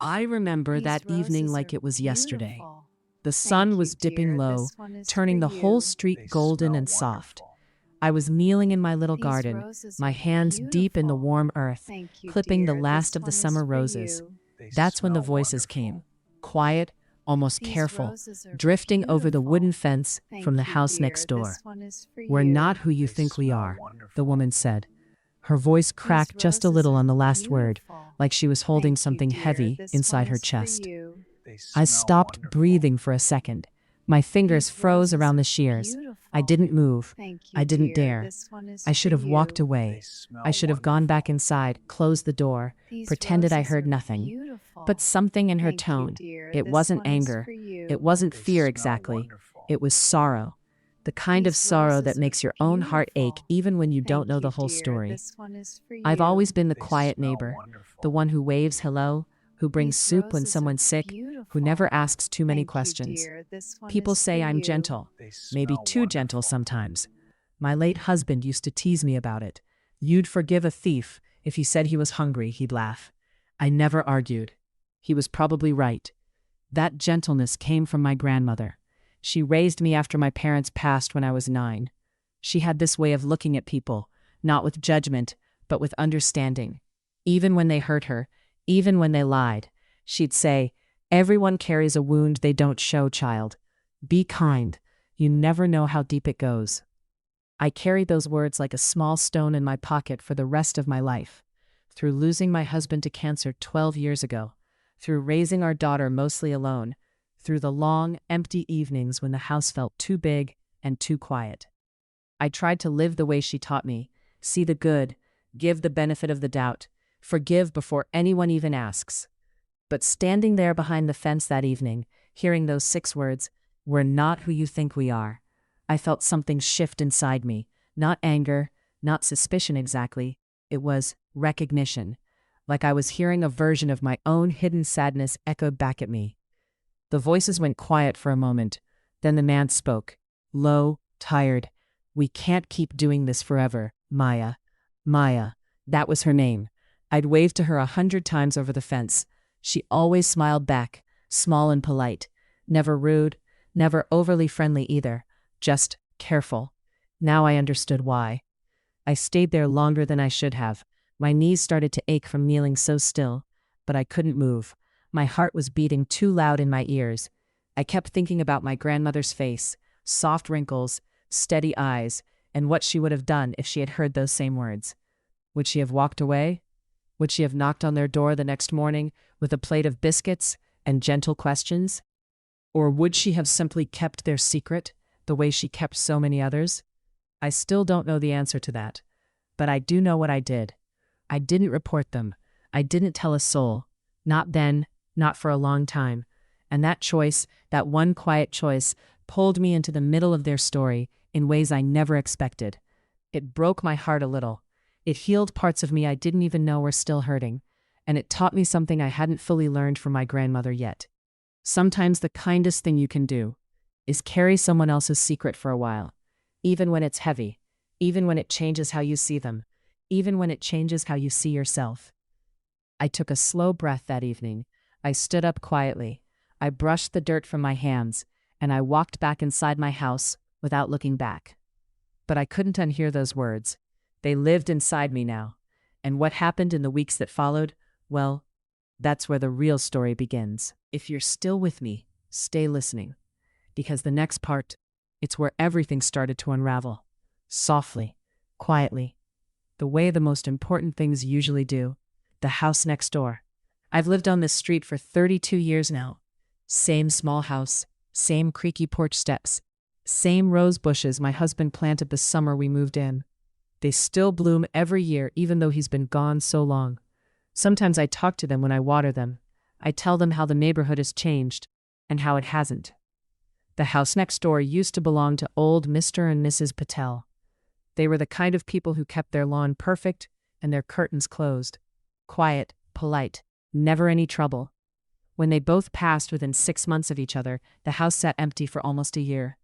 I remember These that evening roses like are it was yesterday. beautiful. The sun Thank you, was dipping dear. low, This one is for turning the whole you. street They golden smell and soft. wonderful. I was kneeling in my little These garden, roses my are hands deep in the beautiful. warm earth, Thank you, clipping the dear. last This of the one is summer for roses. you. They That's when the smell voices wonderful. came, quiet, almost These careful, roses are drifting over the wooden beautiful. fence from the Thank you, house next dear. door. This one is for "We're you. not who you They think we smell are," the wonderful. woman said. Her voice These cracked just a roses little are on the last word, beautiful. like she was holding Thank you, something dear. heavy This one inside her is for chest. you. They I smell stopped wonderful. breathing for a second. My fingers These froze roses around the are shears. I beautiful. didn't move. Thank I you, didn't dear. dare. This one is I for should have walked you. They away. smell I should have gone back inside, closed the door, These pretended I roses heard are nothing. beautiful. But something in her Thank you, tone, dear. it This wasn't one is anger, for you. it wasn't They fear smell exactly, wonderful. it was sorrow. The kind of These sorrow that roses are makes your own heart ache beautiful. even when you don't Thank know you, the whole dear. story. This one is for I've you. always been the They quiet smell neighbor, wonderful. the one who waves hello, who brings These soup when roses are someone's sick, who beautiful. never asks too many Thank you, questions. dear. This one People is for say I'm you. gentle, They maybe smell too gentle wonderful. sometimes. My late husband used to tease me about it. "You'd forgive a thief if he said he was hungry," he'd laugh. I never argued. He was probably right. That gentleness came from my grandmother. She raised me after my parents passed when I was 9. She had this way of looking at people, not with judgment, but with understanding. Even when they hurt her, even when they lied, she'd say, "Everyone carries a wound they don't show, child. Be kind. You never know how deep it goes." I carried those words like a small stone in my pocket for the rest of my life. Through losing my husband to cancer 12 years ago, through raising our daughter mostly alone, through the long, empty evenings when the house felt too big and too quiet. I tried to live the way she taught me, see the good, give the benefit of the doubt, forgive before anyone even asks. But standing there behind the fence that evening, hearing those 6 words, "We're not who you think we are," I felt something shift inside me. Not anger, not suspicion exactly. It was recognition, like I was hearing a version of my own hidden sadness echoed back at me. The voices went quiet for a moment. Then the man spoke, low, tired. "We can't keep doing this forever, Maya." Maya, that was her name. I'd waved to her 100 times over the fence. She always smiled back, small and polite. Never rude, never overly friendly either, just careful. Now I understood why. I stayed there longer than I should have. My knees started to ache from kneeling so still, but I couldn't move. My heart was beating too loud in my ears. I kept thinking about my grandmother's face, soft wrinkles, steady eyes, and what she would have done if she had heard those same words. Would she have walked away? Would she have knocked on their door the next morning with a plate of biscuits and gentle questions? Or would she have simply kept their secret, the way she kept so many others? I still don't know the answer to that. But I do know what I did. I didn't report them. I didn't tell a soul. Not then, not for a long time. And that choice, that one quiet choice, pulled me into the middle of their story in ways I never expected. It broke my heart a little. It healed parts of me I didn't even know were still hurting. And it taught me something I hadn't fully learned from my grandmother yet. Sometimes the kindest thing you can do is carry someone else's secret for a while, even when it's heavy, even when it changes how you see them, even when it changes how you see yourself. I took a slow breath that evening. I stood up quietly. I brushed the dirt from my hands, and I walked back inside my house without looking back. But I couldn't unhear those words. They lived inside me now. And what happened in the weeks that followed, well, that's where the real story begins. If you're still with me, stay listening. Because the next part, it's where everything started to unravel. Softly, quietly, the way the most important things usually do. The house next door. I've lived on this street for 32 years now. Same small house, same creaky porch steps, same rose bushes my husband planted the summer we moved in. They still bloom every year even though he's been gone so long. Sometimes I talk to them when I water them. I tell them how the neighborhood has changed and how it hasn't. The house next door used to belong to old Mr. and Mrs. Patel. They were the kind of people who kept their lawn perfect and their curtains closed. Quiet, polite, never any trouble. When they both passed within 6 months of each other, the house sat empty for almost a year.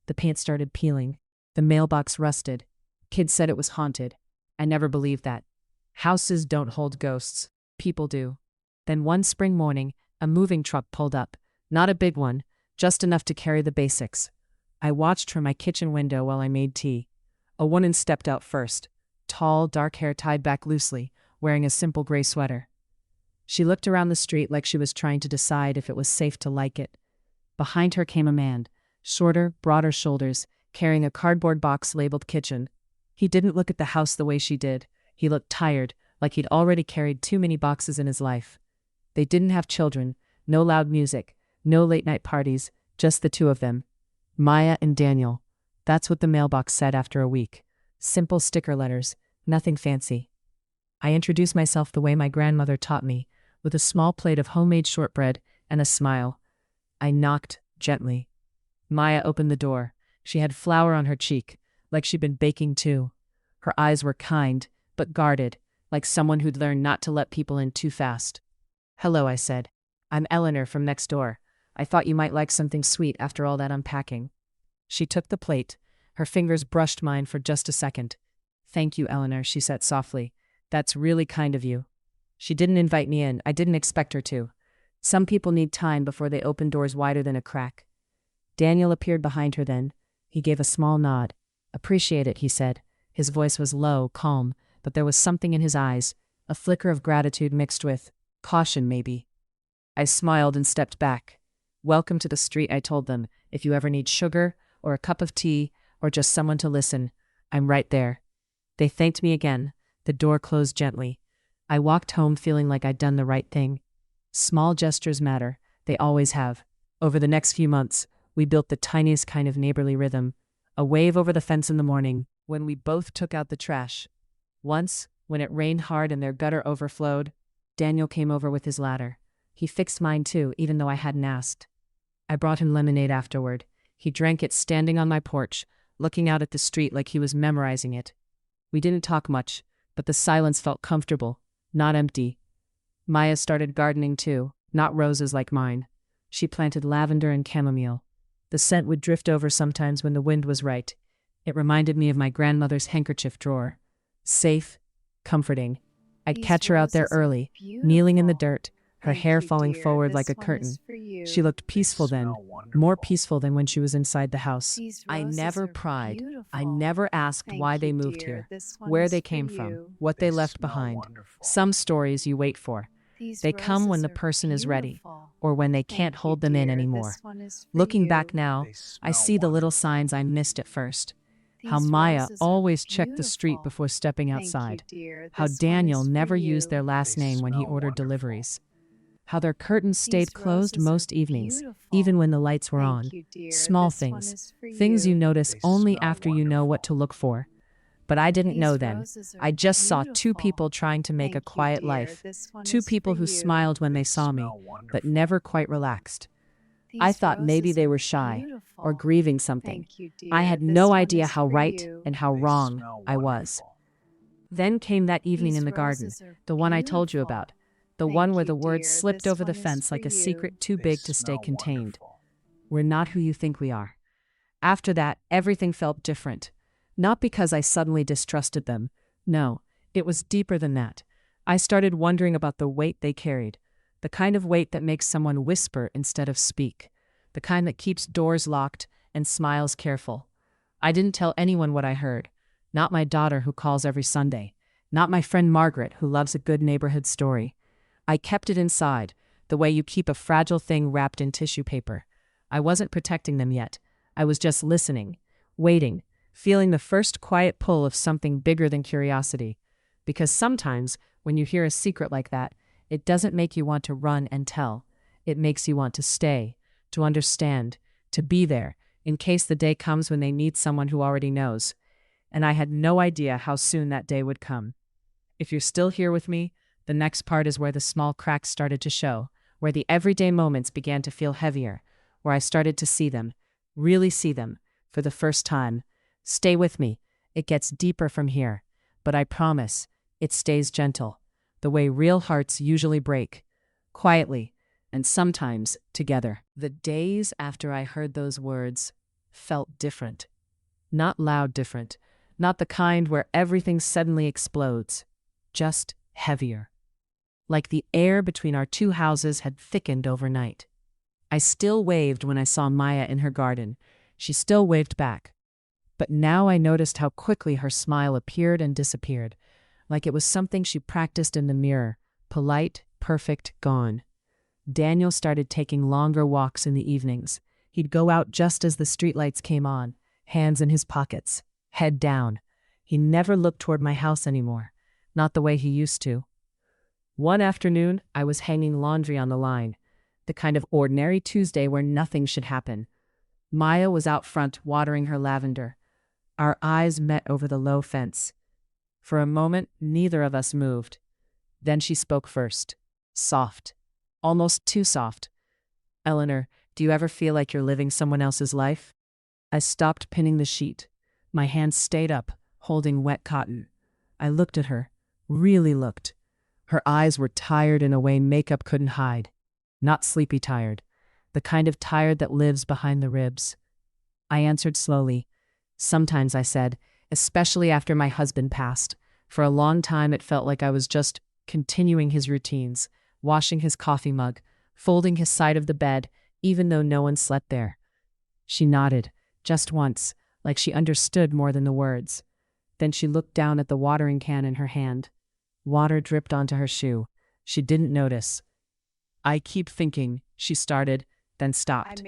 The paint started peeling. The mailbox rusted. Kids said it was haunted. I never believed that. Houses don't hold ghosts. People do. Then one spring morning, a moving truck pulled up. Not a big one, just enough to carry the basics. I watched from my kitchen window while I made tea. A woman stepped out first, tall, dark hair tied back loosely, wearing a simple gray sweater. She looked around the street like she was trying to decide if it was safe to like it. Behind her came a man, shorter, broader shoulders, carrying a cardboard box labeled kitchen. He didn't look at the house the way she did. He looked tired, like he'd already carried too many boxes in his life. They didn't have children, no loud music, no late-night parties, just the two of them. Maya and Daniel. That's what the mailbox said after a week. Simple sticker letters, nothing fancy. I introduced myself the way my grandmother taught me, with a small plate of homemade shortbread and a smile. I knocked gently. Maya opened the door. She had flour on her cheek, like she'd been baking too. Her eyes were kind, but guarded, like someone who'd learned not to let people in too fast. "Hello," I said. "I'm Eleanor from next door. I thought you might like something sweet after all that unpacking." She took the plate. Her fingers brushed mine for just a second. "Thank you, Eleanor," she said softly. "That's really kind of you." She didn't invite me in. I didn't expect her to. Some people need time before they open doors wider than a crack. Daniel appeared behind her then. He gave a small nod. "Appreciate it," he said. His voice was low, calm, but there was something in his eyes, a flicker of gratitude mixed with caution, maybe. I smiled and stepped back. "Welcome to the street," I told them. "If you ever need sugar, or a cup of tea, or just someone to listen, I'm right there." They thanked me again. The door closed gently. I walked home feeling like I'd done the right thing. Small gestures matter. They always have. Over the next few months, we built the tiniest kind of neighborly rhythm. A wave over the fence in the morning, when we both took out the trash. Once, when it rained hard and their gutter overflowed, Daniel came over with his ladder. He fixed mine too, even though I hadn't asked. I brought him lemonade afterward. He drank it standing on my porch, looking out at the street like he was memorizing it. We didn't talk much, but the silence felt comfortable, not empty. Maya started gardening too, not roses like mine. She planted lavender and chamomile. The scent would drift over sometimes when the wind was right. It reminded me of my grandmother's handkerchief drawer. Safe, comforting. I'd catch her out there early, kneeling in the dirt, her hair falling forward like a curtain. She looked peaceful then, more peaceful than when she was inside the house. I never pried. I never asked why they moved here, where they came from, what they left behind. Some stories you wait for. They come when the person is ready, or when they can't hold them in anymore. Looking back now, I see the little signs I missed at first. How Maya always checked the street before stepping outside. How Daniel never used their last name when he ordered deliveries. How their curtains stayed closed most evenings, even when the lights were on. Small things. Things you notice only after you know what to look for. But I didn't know then. I just saw two people trying to make a quiet life. Two people who smiled when they saw me, but never quite relaxed. I thought maybe they were shy or grieving something. I had no idea how right and how wrong I was. Then came that evening in the garden, the one I told you about, the one where the words slipped over the fence like a secret too big to stay contained. "We're not who you think we are." After that, everything felt different. Not because I suddenly distrusted them. No, it was deeper than that. I started wondering about the weight they carried. The kind of weight that makes someone whisper instead of speak. The kind that keeps doors locked and smiles careful. I didn't tell anyone what I heard. Not my daughter who calls every Sunday. Not my friend Margaret who loves a good neighborhood story. I kept it inside, the way you keep a fragile thing wrapped in tissue paper. I wasn't protecting them yet. I was just listening, waiting, feeling the first quiet pull of something bigger than curiosity. Because sometimes, when you hear a secret like that, it doesn't make you want to run and tell. It makes you want to stay, to understand, to be there, in case the day comes when they need someone who already knows. And I had no idea how soon that day would come. If you're still here with me, the next part is where the small cracks started to show, where the everyday moments began to feel heavier, where I started to see them, really see them, for the first time. Stay with me. It gets deeper from here. But I promise, it stays gentle, the way real hearts usually break, quietly, and sometimes together. The days after I heard those words felt different. Not loud different, not the kind where everything suddenly explodes, just heavier. like the air between our two houses had thickened overnight. I still waved when I saw Maya in her garden. She still waved back. But now I noticed how quickly her smile appeared and disappeared, like it was something she practiced in the mirror, polite, perfect, gone. Daniel started taking longer walks in the evenings. He'd go out just as the streetlights came on, hands in his pockets, head down. He never looked toward my house anymore, not the way he used to. One afternoon, I was hanging laundry on the line, the kind of ordinary Tuesday where nothing should happen. Maya was out front watering her lavender. Our eyes met over the low fence. For a moment, neither of us moved. Then she spoke first, soft, almost too soft. "Eleanor, do you ever feel like you're living someone else's life?" I stopped pinning the sheet. My hands stayed up, holding wet cotton. I looked at her, really looked. Her eyes were tired in a way makeup couldn't hide. Not sleepy tired, the kind of tired that lives behind the ribs. I answered slowly. "Sometimes," I said, "especially after my husband passed. For a long time it felt like I was just continuing his routines, washing his coffee mug, folding his side of the bed, even though no one slept there." She nodded, just once, like she understood more than the words. Then she looked down at the watering can in her hand. Water dripped onto her shoe. She didn't notice. "I keep thinking," she started, then stopped.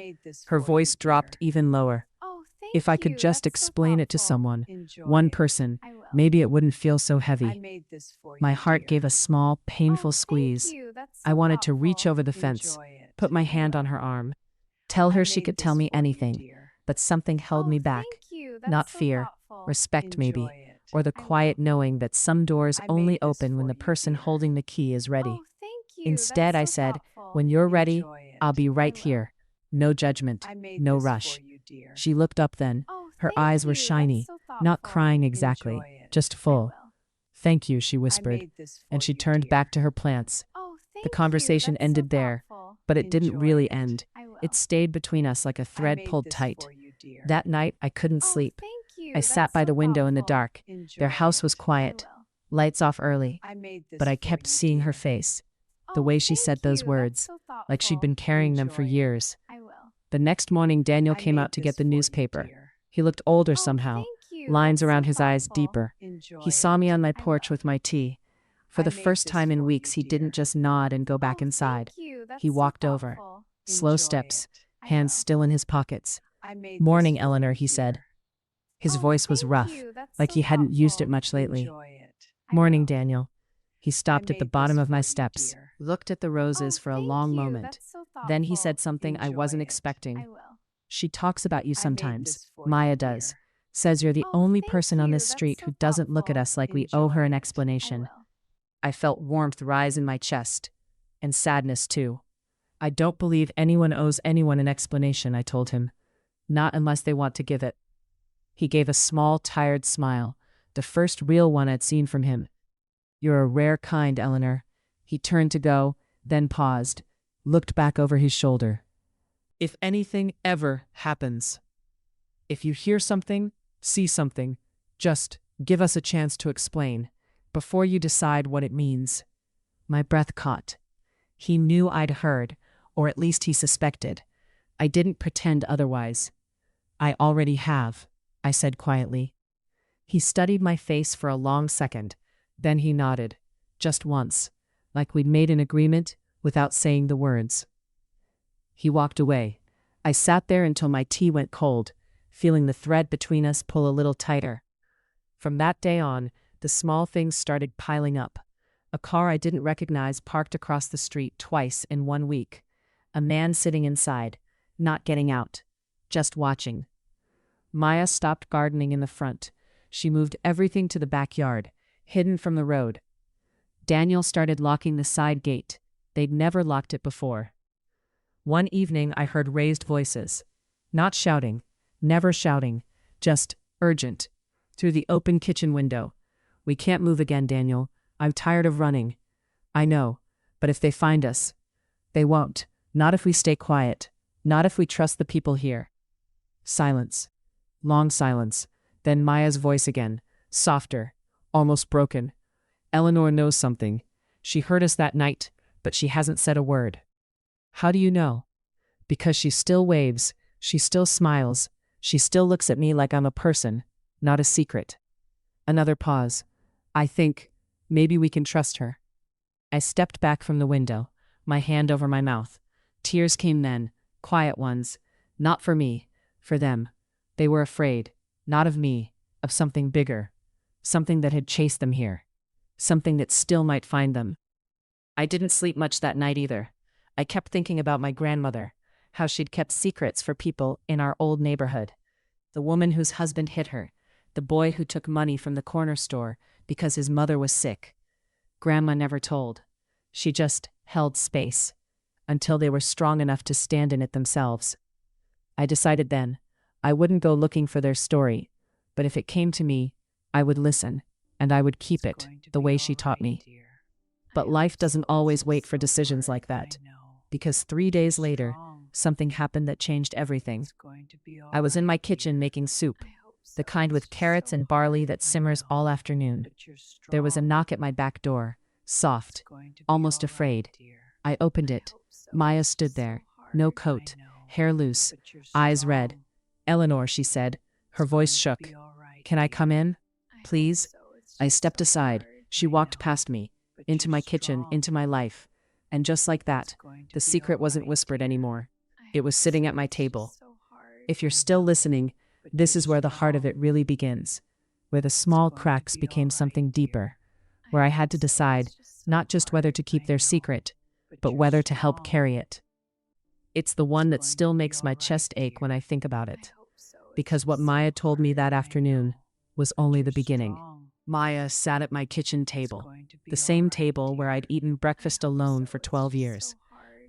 Her voice dropped even lower. Oh, thank "If I could you. just That's so explain it to thoughtful. someone, Enjoy one it. person, I will. maybe it wouldn't feel so I heavy." made this for My you, heart dear. gave a small, painful Oh, squeeze. Thank you. That's I so wanted to reach thoughtful. over the fence, Enjoy it. put my I hand will. on her arm, tell her I she made could tell this me for you, anything, dear. but something held Oh, me back. Thank you. That's Not so fear, thoughtful. respect Enjoy maybe, it. or the I will. quiet knowing that some doors I only made this open when for the you, person dear. holding the key is ready. Oh, thank you. Instead, That's I so said, thoughtful. "When you're ready, Enjoy it. I'll be right will. here. No judgment, I made no this rush." for you, dear. She looked up then. Oh, Her thank eyes were you. That's shiny, so not thoughtful. crying exactly, Enjoy it. just I full. will. "Thank you," she I whispered, made this for and she you, turned dear. back to her plants. Oh, thank The you. conversation That's ended so there, thoughtful. but it didn't Enjoy really it. end. I will. It stayed between us like a I thread made pulled this tight. for you, dear. That night, I couldn't Oh, sleep. thank you. I That's sat by so the window in the thoughtful. dark. Enjoy Their house it. was I quiet, will. lights off early, I made this but I for kept you, seeing her dear. face, the Oh, way she thank said those you. words, That's so thoughtful. like she'd been carrying them for Enjoy it. years. I will. The next morning, Daniel I came made out to this get the for you, newspaper. dear. He looked older Oh, somehow, thank you. lines That's around so his eyes thoughtful. deeper. Enjoy He saw me it. on my I porch will. with my tea. For I the made first this time in for weeks, you, he didn't dear. just nod and go back Oh, inside. Thank you. That's He so walked over, thoughtful. slow Enjoy steps, it. I hands will. still in his pockets. I made "Morning, this for Eleanor," you, he said. dear. His Oh, voice was thank rough, you. That's like so he hadn't used it thoughtful. much lately. Enjoy it. I "Morning, will. Daniel." He stopped at the made bottom this of my for you, steps, dear. looked at the roses Oh, for a thank long you. moment. That's so Then he said thoughtful. something I Enjoy wasn't it. expecting. I will. "She talks about you I made sometimes. this for Maya you, does. dear. Says you're the Oh, only thank person on you. this That's street so who doesn't look at thoughtful. us like we owe her an Enjoy it. I explanation." will. I felt warmth rise in my chest, and sadness too. "I don't believe anyone owes anyone an explanation," I told him. "Not unless they want to give it." He gave a small, tired smile, the first real one I'd seen from him. "You're a rare kind, Eleanor." He turned to go, then paused, looked back over his shoulder. "If anything ever happens, if you hear something, see something, just give us a chance to explain, before you decide what it means." My breath caught. He knew I'd heard, or at least he suspected. I didn't pretend otherwise. "I already have," I said quietly. He studied my face for a long second. Then he nodded, just once, like we'd made an agreement without saying the words. He walked away. I sat there until my tea went cold, feeling the thread between us pull a little tighter. From that day on, the small things started piling up. A car I didn't recognize parked across the street twice in 1 week. A man sitting inside, not getting out, just watching. Maya stopped gardening in the front. She moved everything to the backyard, hidden from the road. Daniel started locking the side gate. They'd never locked it before. One evening I heard raised voices. Not shouting, never shouting, just urgent. Through the open kitchen window. "We can't move again, Daniel. I'm tired of running." "I know, but if they find us." "They won't. Not if we stay quiet. Not if we trust the people here." Silence. Long silence. Then Maya's voice again, softer, almost broken. "Eleanor knows something. She heard us that night, but she hasn't said a word. How do you know? Because she still waves, she still smiles, she still looks at me like I'm a person, not a secret. Another pause. I think, maybe we can trust her. I stepped back from the window, my hand over my mouth. Tears came then, quiet ones. Not for me, for them. They were afraid, not of me, of something bigger. Something that had chased them here. Something that still might find them. I didn't sleep much that night either. I kept thinking about my grandmother, how she'd kept secrets for people in our old neighborhood. The woman whose husband hit her, the boy who took money from the corner store because his mother was sick. Grandma never told. She just held space until they were strong enough to stand in it themselves. I decided then I wouldn't go looking for their story, but if it came to me, I would listen, and I would keep it the way she taught me. But life doesn't always wait for decisions like that, because 3 days later, something happened that changed everything. I was in my kitchen making soup, the kind with carrots and barley that simmers all afternoon. There was a knock at my back door, soft, almost afraid. I opened it. Maya stood there, no coat, hair loose, eyes red. "Eleanor," she said. Her voice shook. "Can I come in? Please?" I stepped aside. She walked past me, into my kitchen, into my life. And just like that, the secret wasn't whispered anymore. It was sitting at my table. If you're still listening, this is where the heart of it really begins, where the small cracks became something deeper, where I had to decide not just whether to keep their secret, but whether to help carry it. It's the one that still makes my chest ache when I think about it. Because what Maya told me that afternoon was only the beginning. Maya sat at my kitchen table, the same table where I'd eaten breakfast alone for 12 years,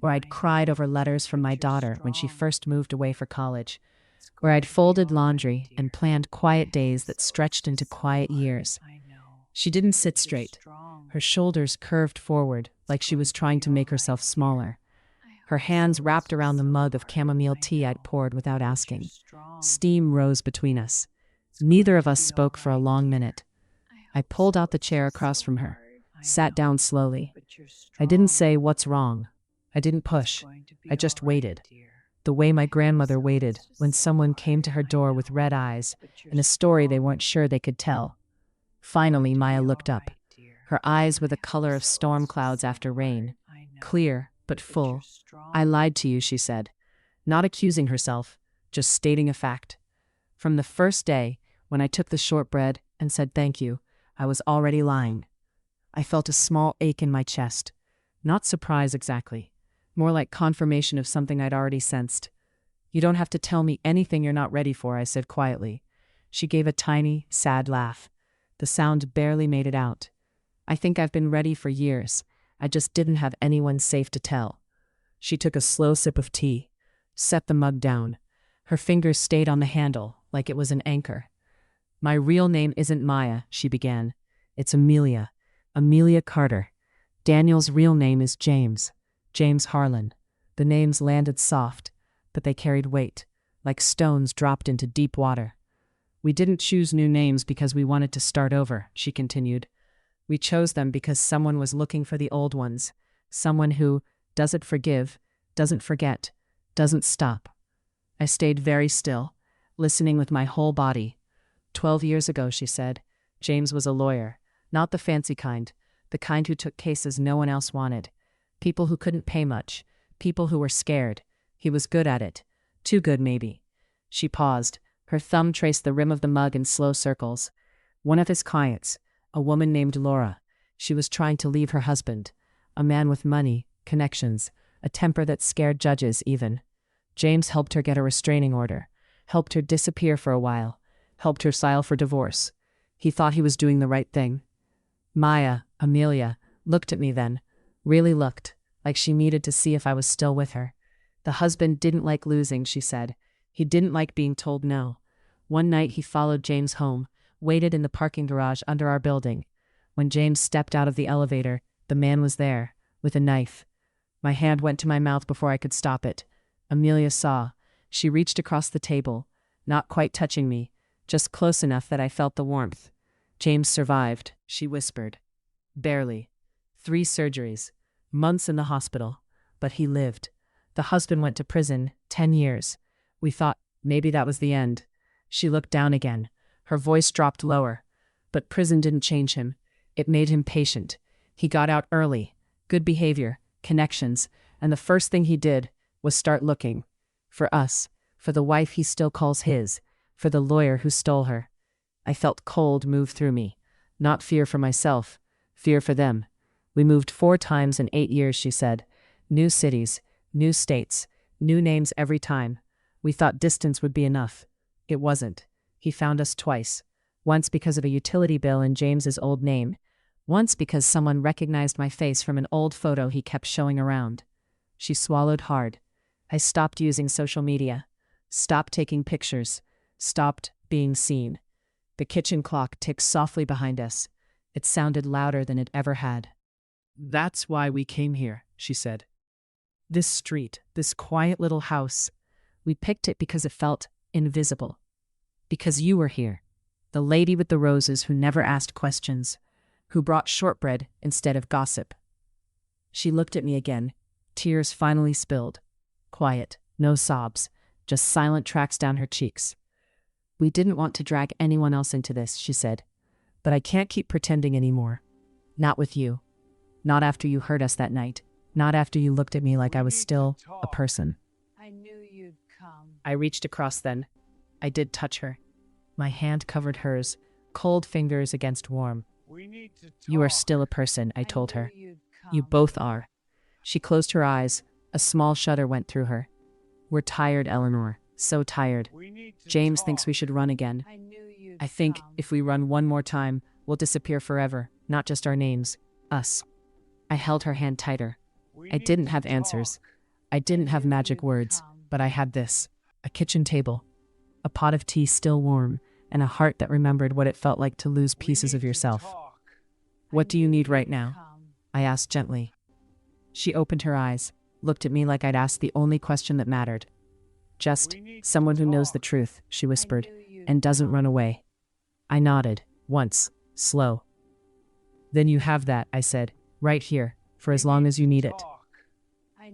where I'd cried over letters from my daughter when she first moved away for college, where I'd folded laundry and planned quiet days that stretched into quiet years. She didn't sit straight. Her shoulders curved forward like she was trying to make herself smaller. Her hands wrapped around the mug of chamomile tea I'd poured without asking. Steam rose between us. Neither of us spoke for a long minute. I pulled out the chair across from her, sat down slowly. I didn't say, "What's wrong?" I didn't push. I just waited. The way my grandmother waited when someone came to her door with red eyes and a story they weren't sure they could tell. Finally, Maya looked up. Her eyes were the color of storm clouds after rain, clear but full. "I lied to you," she said, not accusing herself, just stating a fact. From the first day, when I took the shortbread and said thank you, I was already lying. I felt a small ache in my chest. Not surprise exactly. More like confirmation of something I'd already sensed. "You don't have to tell me anything you're not ready for," I said quietly. She gave a tiny, sad laugh. The sound barely made it out. "I think I've been ready for years. I just didn't have anyone safe to tell." She took a slow sip of tea, set the mug down. Her fingers stayed on the handle, like it was an anchor. "My real name isn't Maya," she began. "It's Amelia. Amelia Carter. Daniel's real name is James. James Harlan." The names landed soft, but they carried weight, like stones dropped into deep water. "We didn't choose new names because we wanted to start over," she continued. "We chose them because someone was looking for the old ones, someone who doesn't forgive, doesn't forget, doesn't stop." I stayed very still, listening with my whole body. 12 years ago, she said, James was a lawyer, not the fancy kind, the kind who took cases no one else wanted. People who couldn't pay much, people who were scared. He was good at it. Too good, maybe. She paused. Her thumb traced the rim of the mug in slow circles. One of his clients, a woman named Laura. She was trying to leave her husband, a man with money, connections, a temper that scared judges even. James helped her get a restraining order, helped her disappear for a while, helped her file for divorce. He thought he was doing the right thing. Maya, Amelia, looked at me then, really looked, like she needed to see if I was still with her. The husband didn't like losing, she said. He didn't like being told no. One night he followed James home, waited in the parking garage under our building. When James stepped out of the elevator, the man was there, with a knife. My hand went to my mouth before I could stop it. Amelia saw. She reached across the table, not quite touching me, just close enough that I felt the warmth. James survived, she whispered. Barely. 3 surgeries, months in the hospital, but he lived. The husband went to prison, 10 years. We thought maybe that was the end. She looked down again. Her voice dropped lower. But prison didn't change him. It made him patient. He got out early. Good behavior, connections, and the first thing he did was start looking. For us, for the wife he still calls his, for the lawyer who stole her. I felt cold move through me. Not fear for myself, fear for them. We moved 4 times in 8 years, she said. New cities, new states, new names every time. We thought distance would be enough. It wasn't. He found us twice. Once because of a utility bill in James's old name. Once because someone recognized my face from an old photo he kept showing around. She swallowed hard. I stopped using social media. Stopped taking pictures. Stopped being seen. The kitchen clock ticked softly behind us. It sounded louder than it ever had. That's why we came here, she said. This street, this quiet little house. We picked it because it felt invisible. Because you were here. The lady with the roses who never asked questions, who brought shortbread instead of gossip. She looked at me again. Tears finally spilled. Quiet, no sobs, just silent tracks down her cheeks. We didn't want to drag anyone else into this, she said. But I can't keep pretending anymore. Not with you. Not after you hurt us that night. Not after you looked at me like I was still a person. I knew you'd come. I reached across then. I did touch her. My hand covered hers, cold fingers against warm. You are still a person, I told her. You both are. She closed her eyes. A small shudder went through her. We're tired, Eleanor. So tired. James thinks we should run again. I think if we run one more time, we'll disappear forever, not just our names. Us. I held her hand tighter. I didn't have answers. I didn't have magic words, but I had this. A kitchen table. A pot of tea still warm, and a heart that remembered what it felt like to lose pieces of yourself. What do you need right now? I asked gently. She opened her eyes, looked at me like I'd asked the only question that mattered. Just someone who knows the truth, she whispered, and doesn't run away. I nodded, once, slow. Then you have that, I said, right here, for as long as you need it.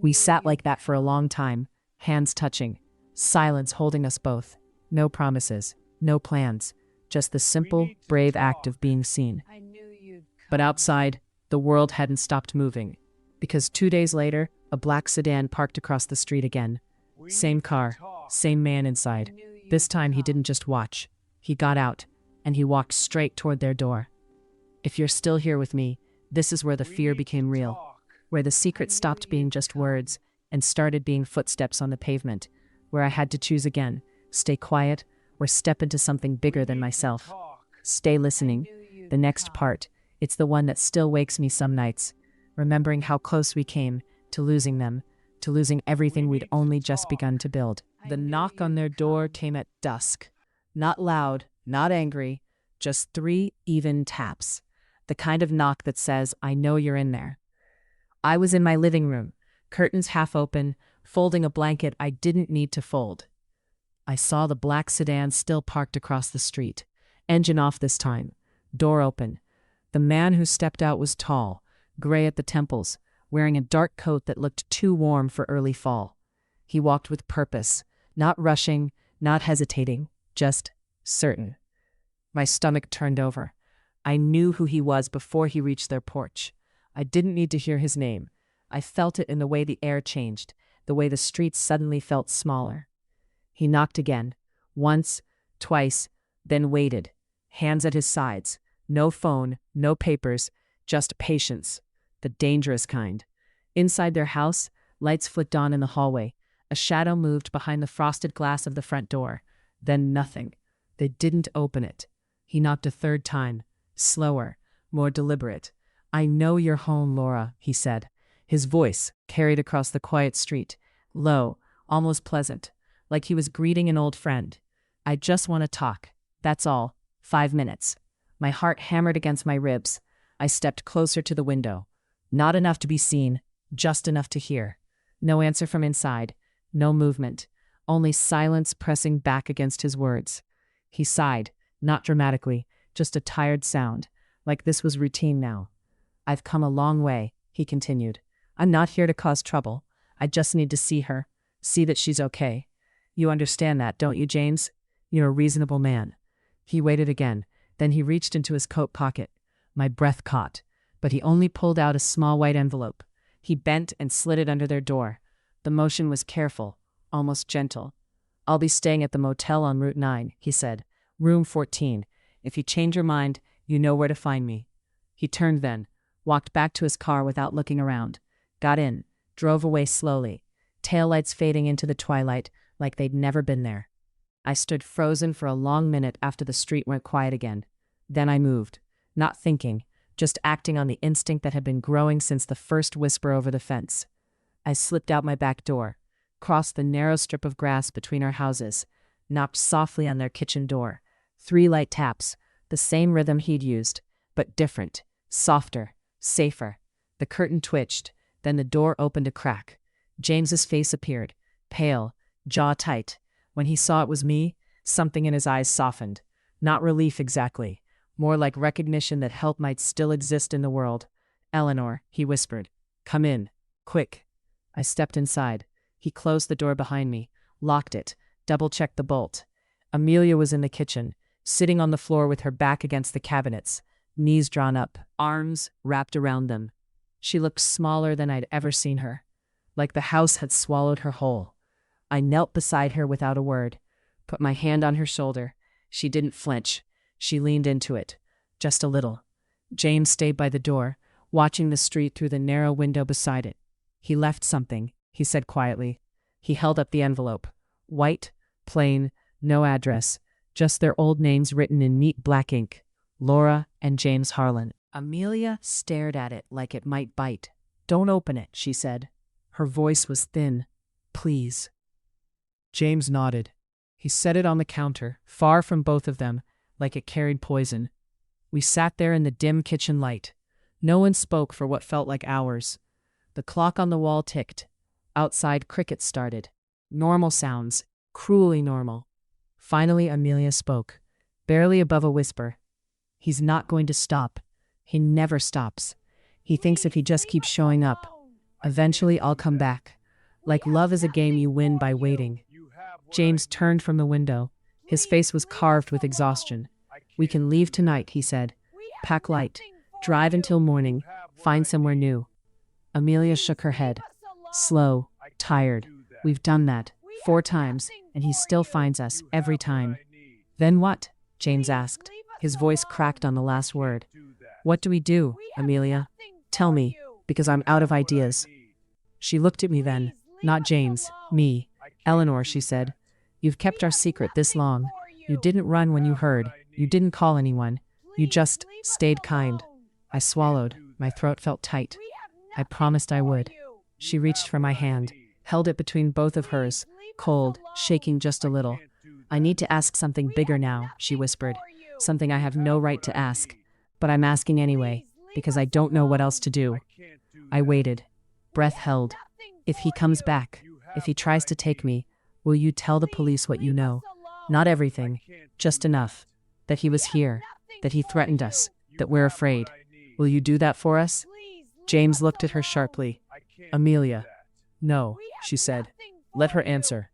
We sat like that for a long time, hands touching, silence holding us both. No promises, no plans, just the simple, brave act of being seen. But outside, the world hadn't stopped moving, because 2 days later, a black sedan parked across the street again. Same car, same man inside. This time he didn't just watch. He got out, and he walked straight toward their door. If you're still here with me, this is where the fear became real, where the secret stopped being just words and started being footsteps on the pavement, where I had to choose again, stay quiet or step into something bigger than myself. Stay listening. The next part, it's the one that still wakes me some nights, remembering how close we came to losing them, to losing everything we'd only just begun to build. The knock on their door came at dusk. Not loud, not angry, just 3 even taps. The kind of knock that says, I know you're in there. I was in my living room, curtains half open, folding a blanket I didn't need to fold. I saw the black sedan still parked across the street. Engine off this time. Door open. The man who stepped out was tall, gray at the temples, wearing a dark coat that looked too warm for early fall. He walked with purpose, not rushing, not hesitating, just certain. My stomach turned over. I knew who he was before he reached their porch. I didn't need to hear his name. I felt it in the way the air changed, the way the streets suddenly felt smaller. He knocked again, once, twice, then waited, hands at his sides. No phone, no papers, just patience, the dangerous kind. Inside their house, lights flicked on in the hallway. A shadow moved behind the frosted glass of the front door. Then nothing. They didn't open it. He knocked a 3rd time, slower, more deliberate. I know you're home, Laura, he said. His voice carried across the quiet street, low, almost pleasant, like he was greeting an old friend. I just want to talk. That's all. 5 minutes. My heart hammered against my ribs. I stepped closer to the window. Not enough to be seen, just enough to hear. No answer from inside, no movement, only silence pressing back against his words. He sighed, not dramatically, just a tired sound, like this was routine now. I've come a long way, he continued. I'm not here to cause trouble. I just need to see her, see that she's okay. You understand that, don't you, James? You're a reasonable man. He waited again. Then he reached into his coat pocket. My breath caught, but he only pulled out a small white envelope. He bent and slid it under their door. The motion was careful, almost gentle. I'll be staying at the motel on Route 9, he said. Room 14. If you change your mind, you know where to find me. He turned then, walked back to his car without looking around, got in, drove away slowly, taillights fading into the twilight like they'd never been there. I stood frozen for a long minute after the street went quiet again. Then I moved, not thinking, just acting on the instinct that had been growing since the first whisper over the fence. I slipped out my back door, crossed the narrow strip of grass between our houses, knocked softly on their kitchen door. 3 light taps, the same rhythm he'd used, but different, softer, safer. The curtain twitched, then the door opened a crack. James's face appeared, pale, jaw tight. When he saw it was me, something in his eyes softened. Not relief exactly, more like recognition that help might still exist in the world. Eleanor, he whispered. Come in, quick. I stepped inside. He closed the door behind me, locked it, double-checked the bolt. Amelia was in the kitchen, sitting on the floor with her back against the cabinets, knees drawn up, arms wrapped around them. She looked smaller than I'd ever seen her, like the house had swallowed her whole. I knelt beside her without a word, put my hand on her shoulder. She didn't flinch. She leaned into it, just a little. James stayed by the door, watching the street through the narrow window beside it. He left something, he said quietly. He held up the envelope. White, plain, no address, just their old names written in neat black ink. Laura and James Harlan. Amelia stared at it like it might bite. Don't open it, she said. Her voice was thin. Please. James nodded. He set it on the counter, far from both of them, like it carried poison. We sat there in the dim kitchen light. No one spoke for what felt like hours. The clock on the wall ticked. Outside, crickets started. Normal sounds, cruelly normal. Finally, Amelia spoke, barely above a whisper. He's not going to stop. He never stops. He thinks if he just keeps showing up, eventually I'll come back. Like love is a game you win by waiting. James turned from the window. His face was carved with exhaustion. We can leave tonight, he said. Pack light. Drive until morning. Find somewhere new. Amelia shook her head. Slow. Tired. We've done that 4 times, and he still finds us every time. Then what? James asked. His voice cracked on the last word. What do we do, Amelia? Tell me, because I'm out of ideas. She looked at me then. Not James. Me. Eleanor, she said. You've kept our secret this long. You didn't run when you heard. You didn't call anyone. You just stayed kind. I swallowed. My throat felt tight. I promised I would. She reached for my hand, held it between both of hers, cold, shaking just a little. I need to ask something bigger now, she whispered. Something I have no right to ask. But I'm asking anyway, because I don't know what else to do. I waited. Breath held. If he comes back, if he tries to take me, will you tell the police what you know? Not everything, just enough. That he was here, that he threatened us, that we're afraid. Will you do that for us? James looked at her sharply. Amelia. No, she said. Let her answer.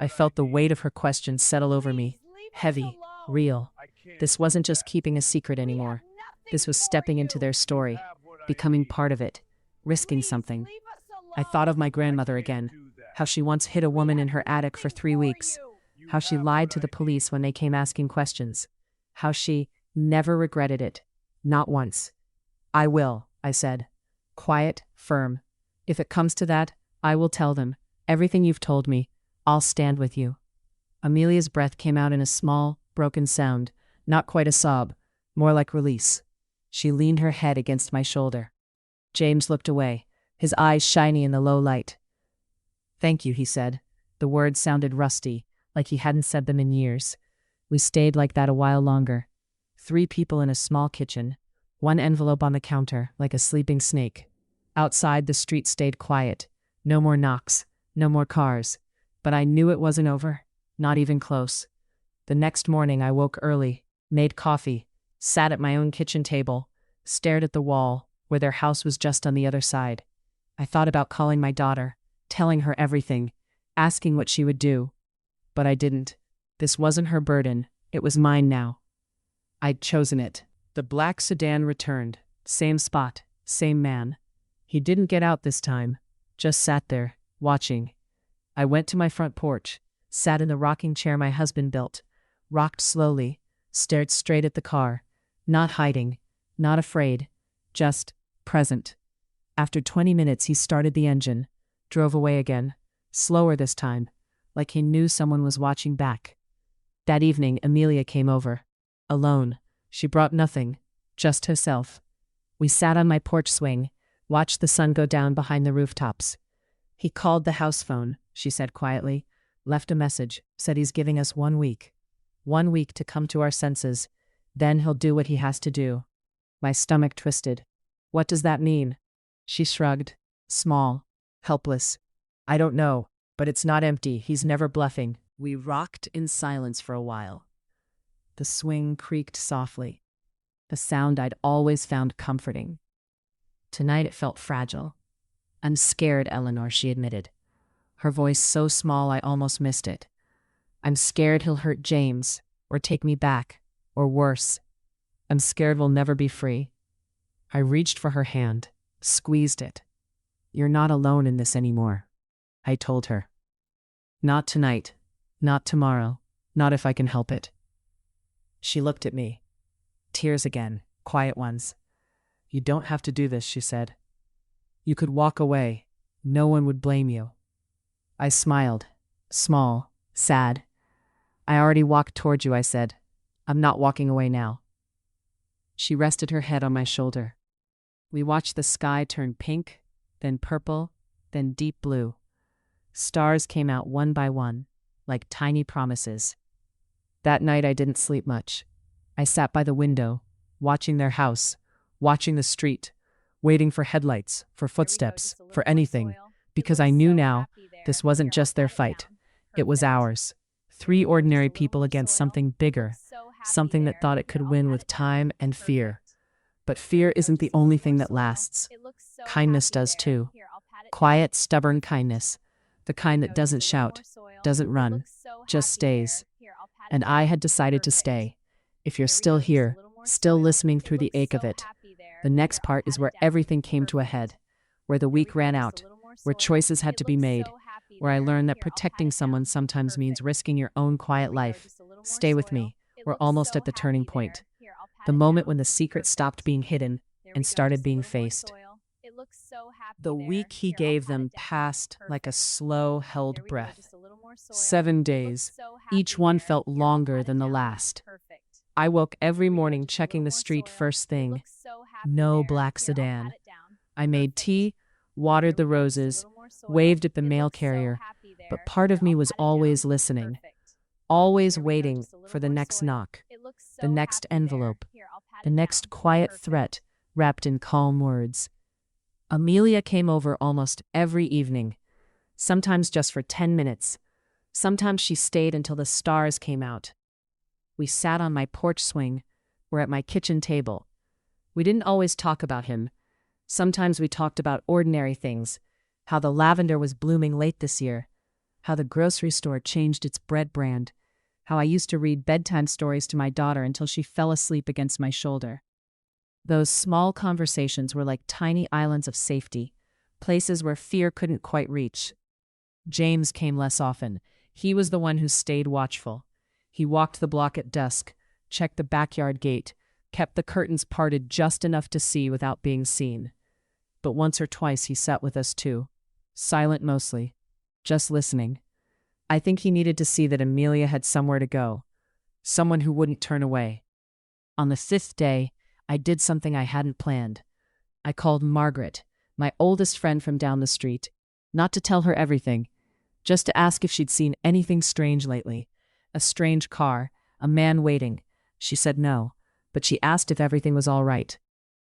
I felt the weight of her question settle over me. Heavy, real. This wasn't just keeping a secret anymore. This was stepping into their story, becoming part of it, risking something. I thought of my grandmother again, how she once hid a woman in her attic for 3 weeks, how she lied to the police when they came asking questions, how she never regretted it, not once. I will, I said. Quiet, firm. If it comes to that, I will tell them. Everything you've told me, I'll stand with you. Amelia's breath came out in a small, broken sound, not quite a sob, more like release. She leaned her head against my shoulder. James looked away, his eyes shiny in the low light. Thank you, he said. The words sounded rusty, like he hadn't said them in years. We stayed like that a while longer. 3 people in a small kitchen, 1 envelope on the counter, like a sleeping snake. Outside, the street stayed quiet. No more knocks, no more cars. But I knew it wasn't over, not even close. The next morning, I woke early, made coffee, sat at my own kitchen table, stared at the wall, where their house was just on the other side. I thought about calling my daughter, telling her everything, asking what she would do. But I didn't. This wasn't her burden, it was mine now. I'd chosen it. The black sedan returned. Same spot, same man. He didn't get out this time, just sat there, watching. I went to my front porch, sat in the rocking chair my husband built, rocked slowly, stared straight at the car, not hiding, not afraid, just present. After 20 minutes, he started the engine, drove away again, slower this time, like he knew someone was watching back. That evening, Amelia came over. Alone. She brought nothing, just herself. We sat on my porch swing, watched the sun go down behind the rooftops. He called the house phone, she said quietly, left a message, said he's giving us 1 week. 1 week to come to our senses. Then he'll do what he has to do. My stomach twisted. What does that mean? She shrugged. Small. Helpless. I don't know, but it's not empty. He's never bluffing. We rocked in silence for a while. The swing creaked softly. The sound I'd always found comforting. Tonight it felt fragile. I'm scared, Eleanor, she admitted. Her voice so small I almost missed it. I'm scared he'll hurt James, or take me back, or worse. I'm scared we'll never be free. I reached for her hand, squeezed it. You're not alone in this anymore, I told her. Not tonight, not tomorrow, not if I can help it. She looked at me. Tears again, quiet ones. You don't have to do this, she said. You could walk away. No one would blame you. I smiled, small, sad. I already walked toward you, I said. I'm not walking away now. She rested her head on my shoulder. We watched the sky turn pink, then purple, then deep blue. Stars came out one by one, like tiny promises. That night I didn't sleep much. I sat by the window, watching their house, watching the street, waiting for headlights, for footsteps, for anything, because I knew now this wasn't just their fight. It was ours. 3 ordinary people against something bigger, something that thought it could win with time and fear. But fear isn't the only thing that lasts. Kindness does too. Quiet, stubborn kindness. The kind that doesn't shout, doesn't run, just stays. And I had decided to stay. If you're still here, still listening through the ache of it, the next part is where everything came to a head, where the week ran out, where choices had to be made, where I learned that protecting someone sometimes means risking your own quiet life. Stay with me. We're almost at the turning point. The moment when the secret stopped being hidden and started being faced. The week he gave them passed like a slow held breath. 7 days. Each one felt longer than the last. I woke every morning checking the street first thing. No black sedan. I made tea, watered the roses, waved at the mail carrier, but part of me was always listening, always waiting for the next knock, the next envelope, the next quiet threat wrapped in calm words. Amelia came over almost every evening, sometimes just for 10 minutes. Sometimes she stayed until the stars came out. We sat on my porch swing, or at my kitchen table. We didn't always talk about him. Sometimes we talked about ordinary things, how the lavender was blooming late this year, how the grocery store changed its bread brand, how I used to read bedtime stories to my daughter until she fell asleep against my shoulder. Those small conversations were like tiny islands of safety, places where fear couldn't quite reach. James came less often. He was the one who stayed watchful. He walked the block at dusk, checked the backyard gate, kept the curtains parted just enough to see without being seen. But once or twice he sat with us too, silent mostly, just listening. I think he needed to see that Amelia had somewhere to go, someone who wouldn't turn away. On the 5th day, I did something I hadn't planned. I called Margaret, my oldest friend from down the street, not to tell her everything, just to ask if she'd seen anything strange lately. A strange car, a man waiting. She said no, but she asked if everything was all right.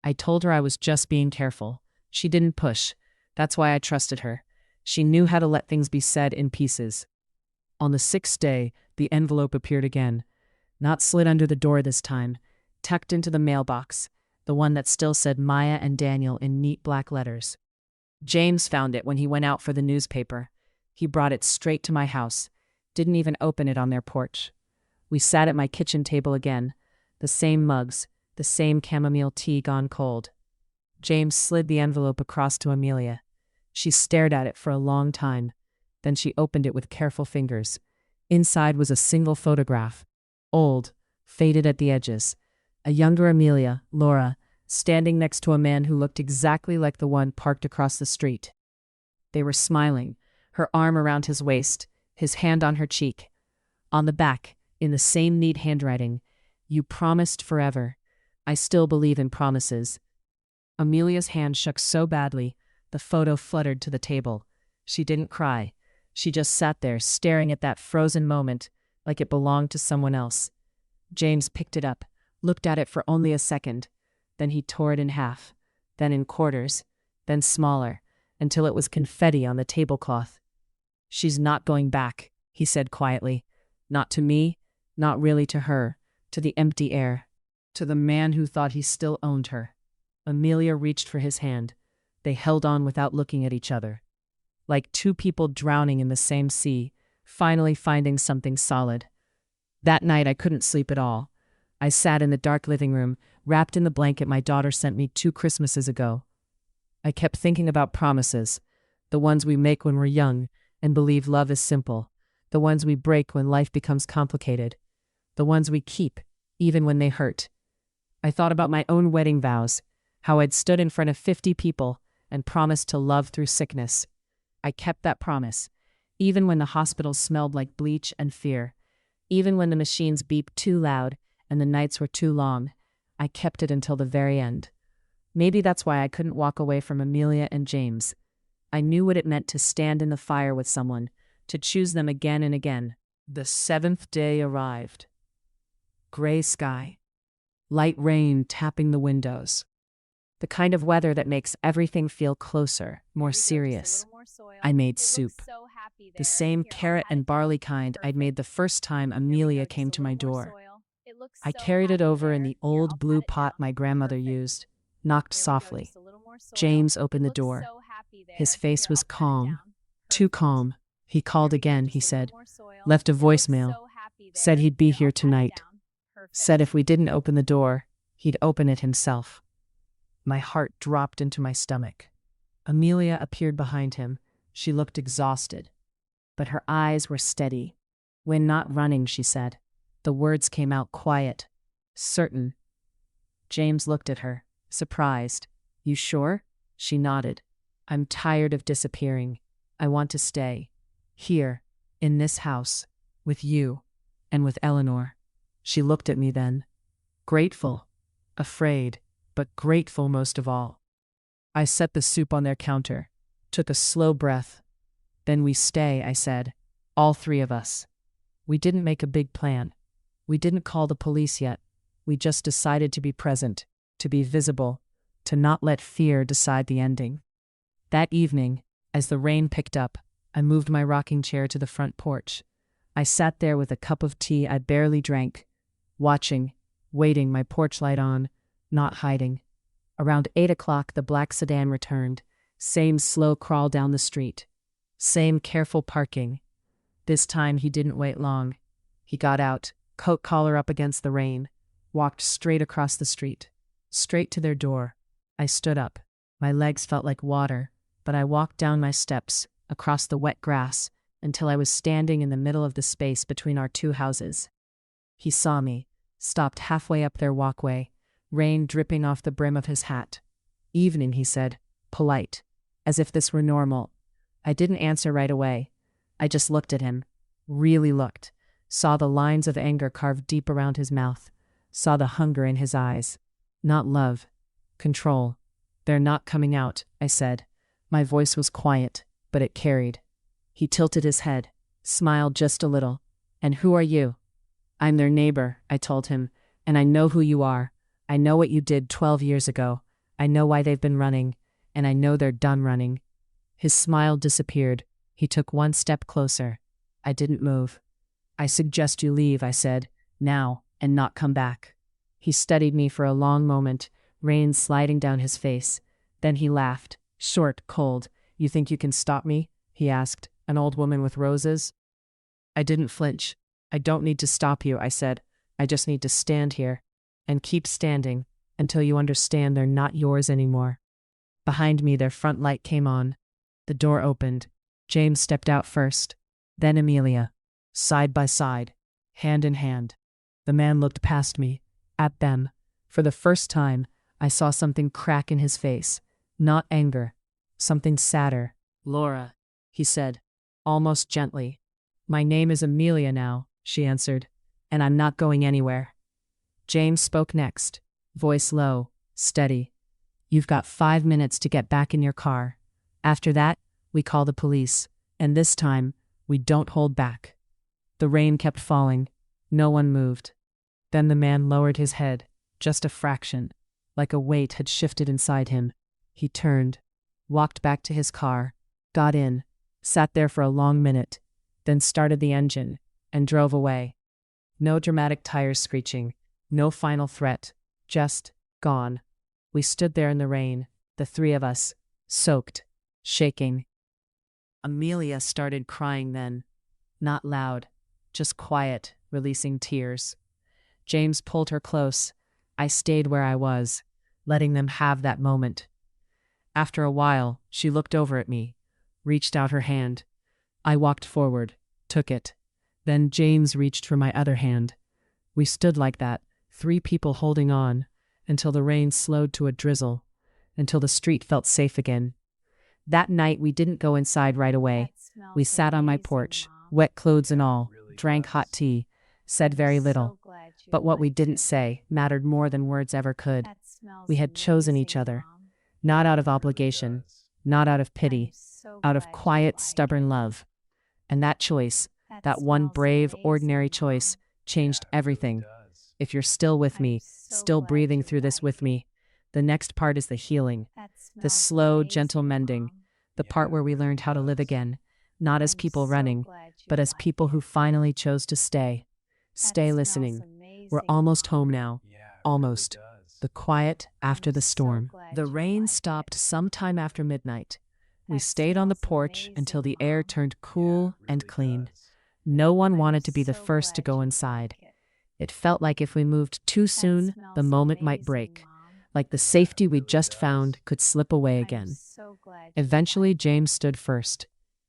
I told her I was just being careful. She didn't push. That's why I trusted her. She knew how to let things be said in pieces. On the 6th day, the envelope appeared again. Not slid under the door this time, tucked into the mailbox, the one that still said Maya and Daniel in neat black letters. James found it when he went out for the newspaper. He brought it straight to my house, didn't even open it on their porch. We sat at my kitchen table again, the same mugs, the same chamomile tea gone cold. James slid the envelope across to Amelia. She stared at it for a long time. Then she opened it with careful fingers. Inside was a single photograph. Old, faded at the edges. A younger Amelia, Laura, standing next to a man who looked exactly like the one parked across the street. They were smiling, her arm around his waist, his hand on her cheek. On the back, in the same neat handwriting, "You promised forever. I still believe in promises." Amelia's hand shook so badly, the photo fluttered to the table. She didn't cry. She just sat there, staring at that frozen moment, like it belonged to someone else. James picked it up, looked at it for only a second. Then he tore it in half, then in quarters, then smaller, until it was confetti on the tablecloth. "She's not going back," he said quietly. "Not to me, not really to her, to the empty air, to the man who thought he still owned her." Amelia reached for his hand. They held on without looking at each other. Like two people drowning in the same sea, finally finding something solid. That night I couldn't sleep at all. I sat in the dark living room, wrapped in the blanket my daughter sent me 2 Christmases ago. I kept thinking about promises, the ones we make when we're young and believe love is simple, the ones we break when life becomes complicated, the ones we keep, even when they hurt. I thought about my own wedding vows, how I'd stood in front of 50 people and promised to love through sickness. I kept that promise, even when the hospitals smelled like bleach and fear, even when the machines beeped too loud and the nights were too long. I kept it until the very end. Maybe that's why I couldn't walk away from Amelia and James. I knew what it meant to stand in the fire with someone, to choose them again and again. The 7th day arrived. Gray sky. Light rain tapping the windows. The kind of weather that makes everything feel closer, more serious. I made soup. The same carrot and barley kind I'd made the first time Amelia came to my door. I carried it over in the old blue pot my grandmother used, knocked softly. James opened the door. His face was calm, too calm. He called again, he said. Left a voicemail. Said he'd be here tonight. Said if we didn't open the door, he'd open it himself. My heart dropped into my stomach. Amelia appeared behind him. She looked exhausted, but her eyes were steady. "We're not running," she said. The words came out quiet, certain. James looked at her, surprised. "You sure?" She nodded. "I'm tired of disappearing. I want to stay. Here, in this house, with you, and with Eleanor." She looked at me then. Grateful, afraid, but grateful most of all. I set the soup on their counter, took a slow breath. "Then we stay," I said. "All 3 of us." We didn't make a big plan. We didn't call the police yet. We just decided to be present, to be visible, to not let fear decide the ending. That evening, as the rain picked up, I moved my rocking chair to the front porch. I sat there with a cup of tea I barely drank, watching, waiting, my porch light on, not hiding. Around 8 o'clock, the black sedan returned. Same slow crawl down the street. Same careful parking. This time he didn't wait long. He got out, coat collar up against the rain, walked straight across the street, straight to their door. I stood up. My legs felt like water, but I walked down my steps, across the wet grass, until I was standing in the middle of the space between our 2 houses. He saw me, stopped halfway up their walkway, rain dripping off the brim of his hat. "Evening," he said, polite, as if this were normal. I didn't answer right away. I just looked at him, really looked, saw the lines of anger carved deep around his mouth, saw the hunger in his eyes. Not love, control. "They're not coming out," I said. My voice was quiet, but it carried. He tilted his head, smiled just a little. "And who are you?" "I'm their neighbor," I told him, "and I know who you are. I know what you did 12 years ago. I know why they've been running, and I know they're done running." His smile disappeared. He took 1 step closer. I didn't move. "I suggest you leave," I said, "now, and not come back." He studied me for a long moment, rain sliding down his face. Then he laughed, short, cold. "You think you can stop me?" he asked. "An old woman with roses?" I didn't flinch. "I don't need to stop you," I said. "I just need to stand here and keep standing until you understand they're not yours anymore." Behind me, their front light came on. The door opened. James stepped out first, then Amelia, side by side, hand in hand. The man looked past me, at them. For the first time, I saw something crack in his face. Not anger, something sadder. "Laura," he said, almost gently. "My name is Amelia now," she answered, "and I'm not going anywhere." James spoke next, voice low, steady. "You've got 5 minutes to get back in your car. After that, we call the police, and this time, we don't hold back." The rain kept falling. No one moved. Then the man lowered his head, just a fraction, like a weight had shifted inside him. He turned, walked back to his car, got in, sat there for a long minute, then started the engine, and drove away. No dramatic tires screeching, no final threat, just gone. We stood there in the rain, the three of us, soaked, shaking. Amelia started crying then. Not loud, just quiet, releasing tears. James pulled her close. I stayed where I was, letting them have that moment. After a while, she looked over at me, reached out her hand. I walked forward, took it. Then James reached for my other hand. We stood like that, 3 people holding on, until the rain slowed to a drizzle, until the street felt safe again. That night, we didn't go inside right away. We sat on my porch, wet clothes and all, drank hot tea, said very little. But what we didn't say mattered more than words ever could. We had chosen each other, not out of obligation, not out of pity, out of quiet, stubborn love. And that choice, that one brave, ordinary choice, changed everything. If you're still with me, still breathing through this with me, the next part is the healing, the slow, gentle mending, the part where we learned how to live again, not as people running, but as people who finally chose to stay. Stay listening. We're almost home now. Almost. The quiet after the storm. The rain stopped sometime after midnight. We stayed on the porch until the air turned cool and clean. No one wanted to be the first to go inside. It felt like if we moved too soon, the moment might break. Like the safety we'd just found could slip away again. Eventually, James stood first.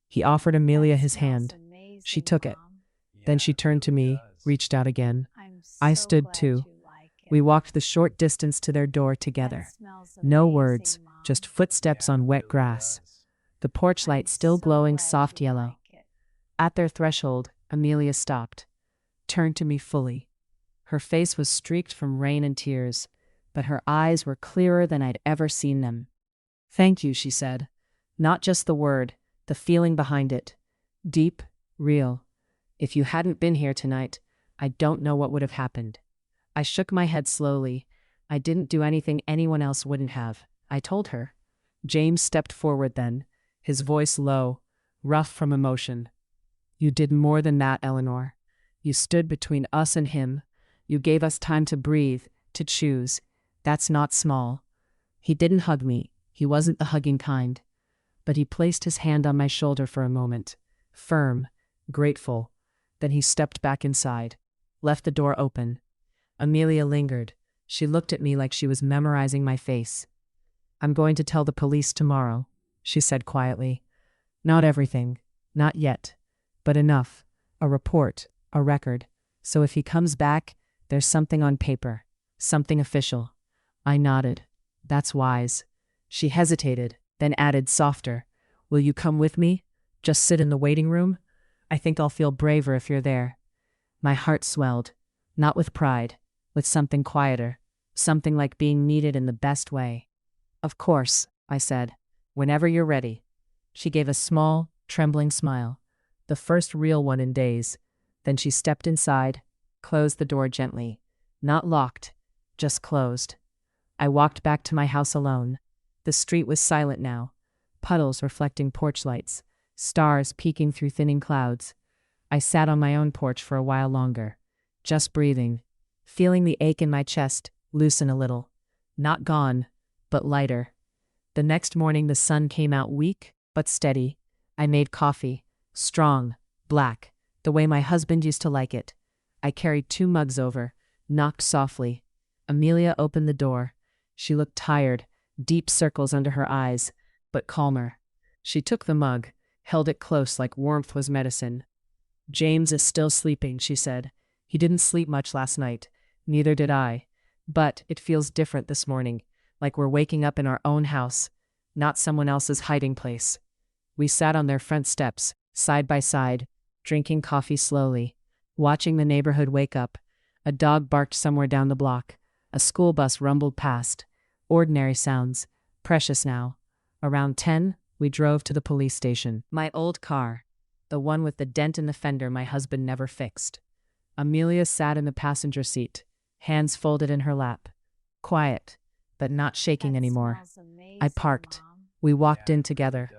He offered Amelia his hand. She took it. Then she turned to me, reached out again. I stood too. We walked the short distance to their door together. No words, just footsteps on wet grass. The porch light still glowing soft yellow. At their threshold, Amelia stopped, turned to me fully. Her face was streaked from rain and tears, but her eyes were clearer than I'd ever seen them. "Thank you," she said. Not just the word, the feeling behind it. Deep, real. If you hadn't been here tonight, I don't know what would have happened. I shook my head slowly. I didn't do anything anyone else wouldn't have. I told her. James stepped forward then, his voice low, rough from emotion. "You did more than that, Eleanor. You stood between us and him. You gave us time to breathe, to choose. That's not small." He didn't hug me. He wasn't the hugging kind. But he placed his hand on my shoulder for a moment, firm, grateful. Then he stepped back inside, left the door open. Amelia lingered. She looked at me like she was memorizing my face. "I'm going to tell the police tomorrow," she said quietly. "Not everything, not yet, but enough. A report, a record. So if he comes back, there's something on paper, something official." I nodded. "That's wise." She hesitated, then added softer, "Will you come with me? Just sit in the waiting room? I think I'll feel braver if you're there." My heart swelled, not with pride, with something quieter, something like being needed in the best way. "Of course," I said, "whenever you're ready." She gave a small, trembling smile, the first real one in days. Then she stepped inside, closed the door gently. Not locked, just closed. I walked back to my house alone. The street was silent now, puddles reflecting porch lights, stars peeking through thinning clouds. I sat on my own porch for a while longer, just breathing, feeling the ache in my chest loosen a little. Not gone, but lighter. The next morning the sun came out weak, but steady. I made coffee. Strong, black, the way my husband used to like it. I carried 2 mugs over, knocked softly. Amelia opened the door. She looked tired, deep circles under her eyes, but calmer. She took the mug, held it close like warmth was medicine. "James is still sleeping," she said. "He didn't sleep much last night. Neither did I. But it feels different this morning, like we're waking up in our own house, not someone else's hiding place." We sat on their front steps, side by side, drinking coffee slowly, watching the neighborhood wake up. A dog barked somewhere down the block. A school bus rumbled past. Ordinary sounds, precious now. Around 10, we drove to the police station. My old car, the one with the dent in the fender my husband never fixed. Amelia sat in the passenger seat, hands folded in her lap. Quiet, but not shaking anymore. I parked. We walked in together.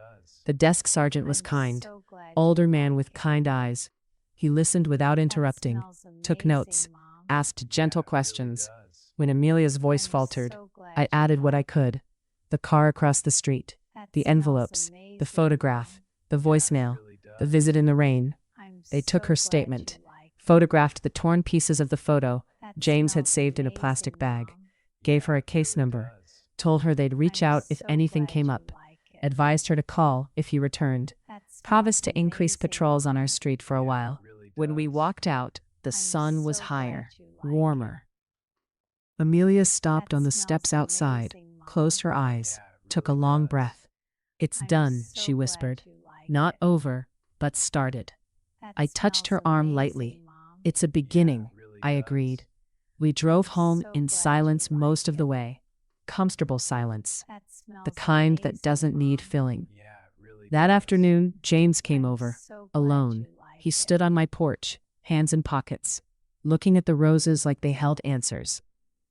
The desk sergeant was kind, older man with kind eyes. He listened without interrupting, took notes, asked gentle questions. When Amelia's voice faltered, I added what I could. The car across the street, the envelopes, the photograph, the voicemail, the visit in the rain. They took her statement, photographed the torn pieces of the photo James had saved in a plastic bag, gave her a case number, told her they'd reach out if anything came up, advised her to call if he returned, promised to increase patrols on our street for a while. When we walked out, the sun was higher, warmer. Amelia stopped on the steps outside, closed her eyes, took a long breath. "It's done," she whispered. "Not over, but started." I touched her arm lightly. "It's a beginning," I agreed. We drove home in silence most of the way. Comfortable silence. The kind that doesn't need filling. That afternoon, James came over, alone. He stood on my porch, hands in pockets, looking at the roses like they held answers.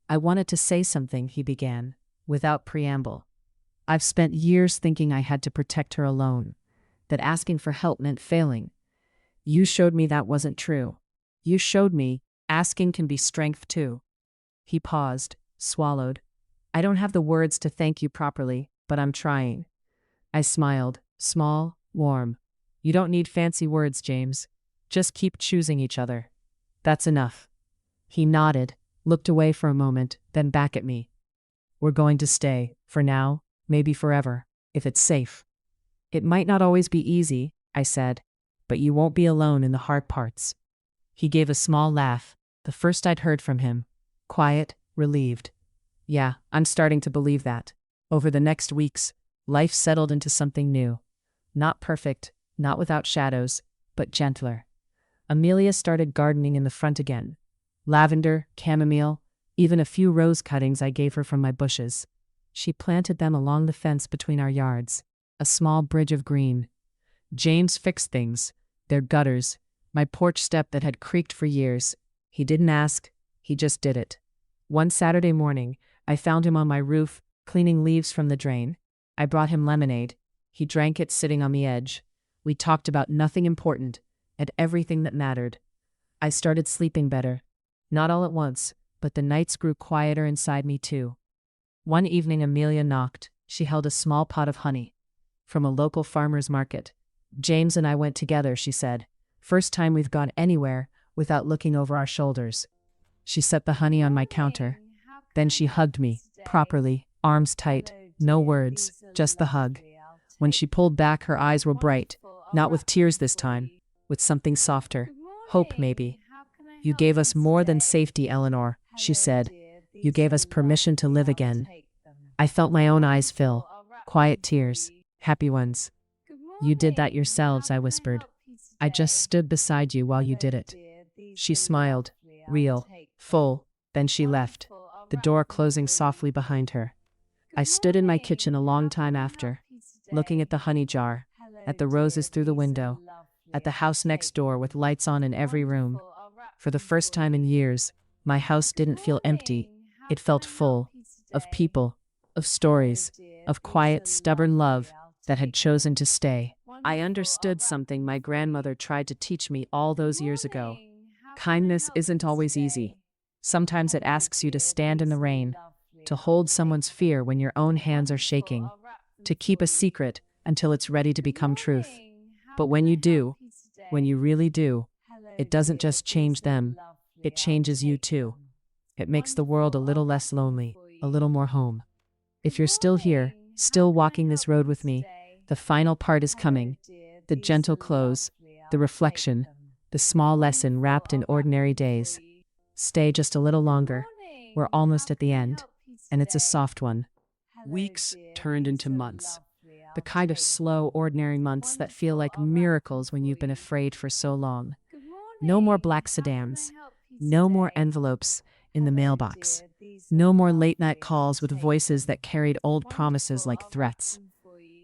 "I wanted to say something," he began, without preamble. "I've spent years thinking I had to protect her alone, that asking for help meant failing. You showed me that wasn't true. You showed me asking can be strength too." He paused, swallowed. "I don't have the words to thank you properly, but I'm trying." I smiled, small, warm. "You don't need fancy words, James. Just keep choosing each other. That's enough." He nodded, looked away for a moment, then back at me. "We're going to stay, for now, maybe forever, if it's safe." "It might not always be easy," I said, "but you won't be alone in the hard parts." He gave a small laugh, the first I'd heard from him. Quiet, relieved. "Yeah, I'm starting to believe that." Over the next weeks, life settled into something new. Not perfect, not without shadows, but gentler. Amelia started gardening in the front again. Lavender, chamomile, even a few rose cuttings I gave her from my bushes. She planted them along the fence between our yards, a small bridge of green. James fixed things, their gutters, my porch step that had creaked for years. He didn't ask, he just did it. One Saturday morning, I found him on my roof, cleaning leaves from the drain. I brought him lemonade. He drank it sitting on the edge. We talked about nothing important, and everything that mattered. I started sleeping better. Not all at once, but the nights grew quieter inside me too. One evening Amelia knocked. She held a small pot of honey. "From a local farmer's market. James and I went together," she said. "First time we've gone anywhere without looking over our shoulders." She set the honey on my counter. Then she hugged me, properly, arms tight, no words, just the hug. When she pulled back, her eyes were bright, not with tears this time, with something softer. Hope, maybe. "You gave us more than safety, Eleanor," she said. "You gave us permission to live again." I felt my own eyes fill. Quiet tears, happy ones. "You did that yourselves," I whispered. "I just stood beside you while you did it." She smiled, real, full, then she left, the door closing softly behind her. I stood in my kitchen a long time after, looking at the honey jar, at the roses through the window, at the house next door with lights on in every room. For the first time in years, my house didn't feel empty. It felt full, of people, of stories, of quiet, stubborn love that had chosen to stay. I understood something my grandmother tried to teach me all those years ago. Kindness isn't always easy. Sometimes it asks you to stand in the rain, to hold someone's fear when your own hands are shaking, to keep a secret until it's ready to become truth. But when you do, when you really do, it doesn't just change them, it changes you too. It makes the world a little less lonely, a little more home. If you're still here, still walking this road with me, the final part is coming. The gentle close, the reflection, the small lesson wrapped in ordinary days. Stay just a little longer. We're almost at the end, and it's a soft one. Weeks turned into months. The kind of slow, ordinary months that feel like miracles when you've been afraid for so long. No more black sedans. No more envelopes in the mailbox. No more late-night calls with voices that carried old promises like threats.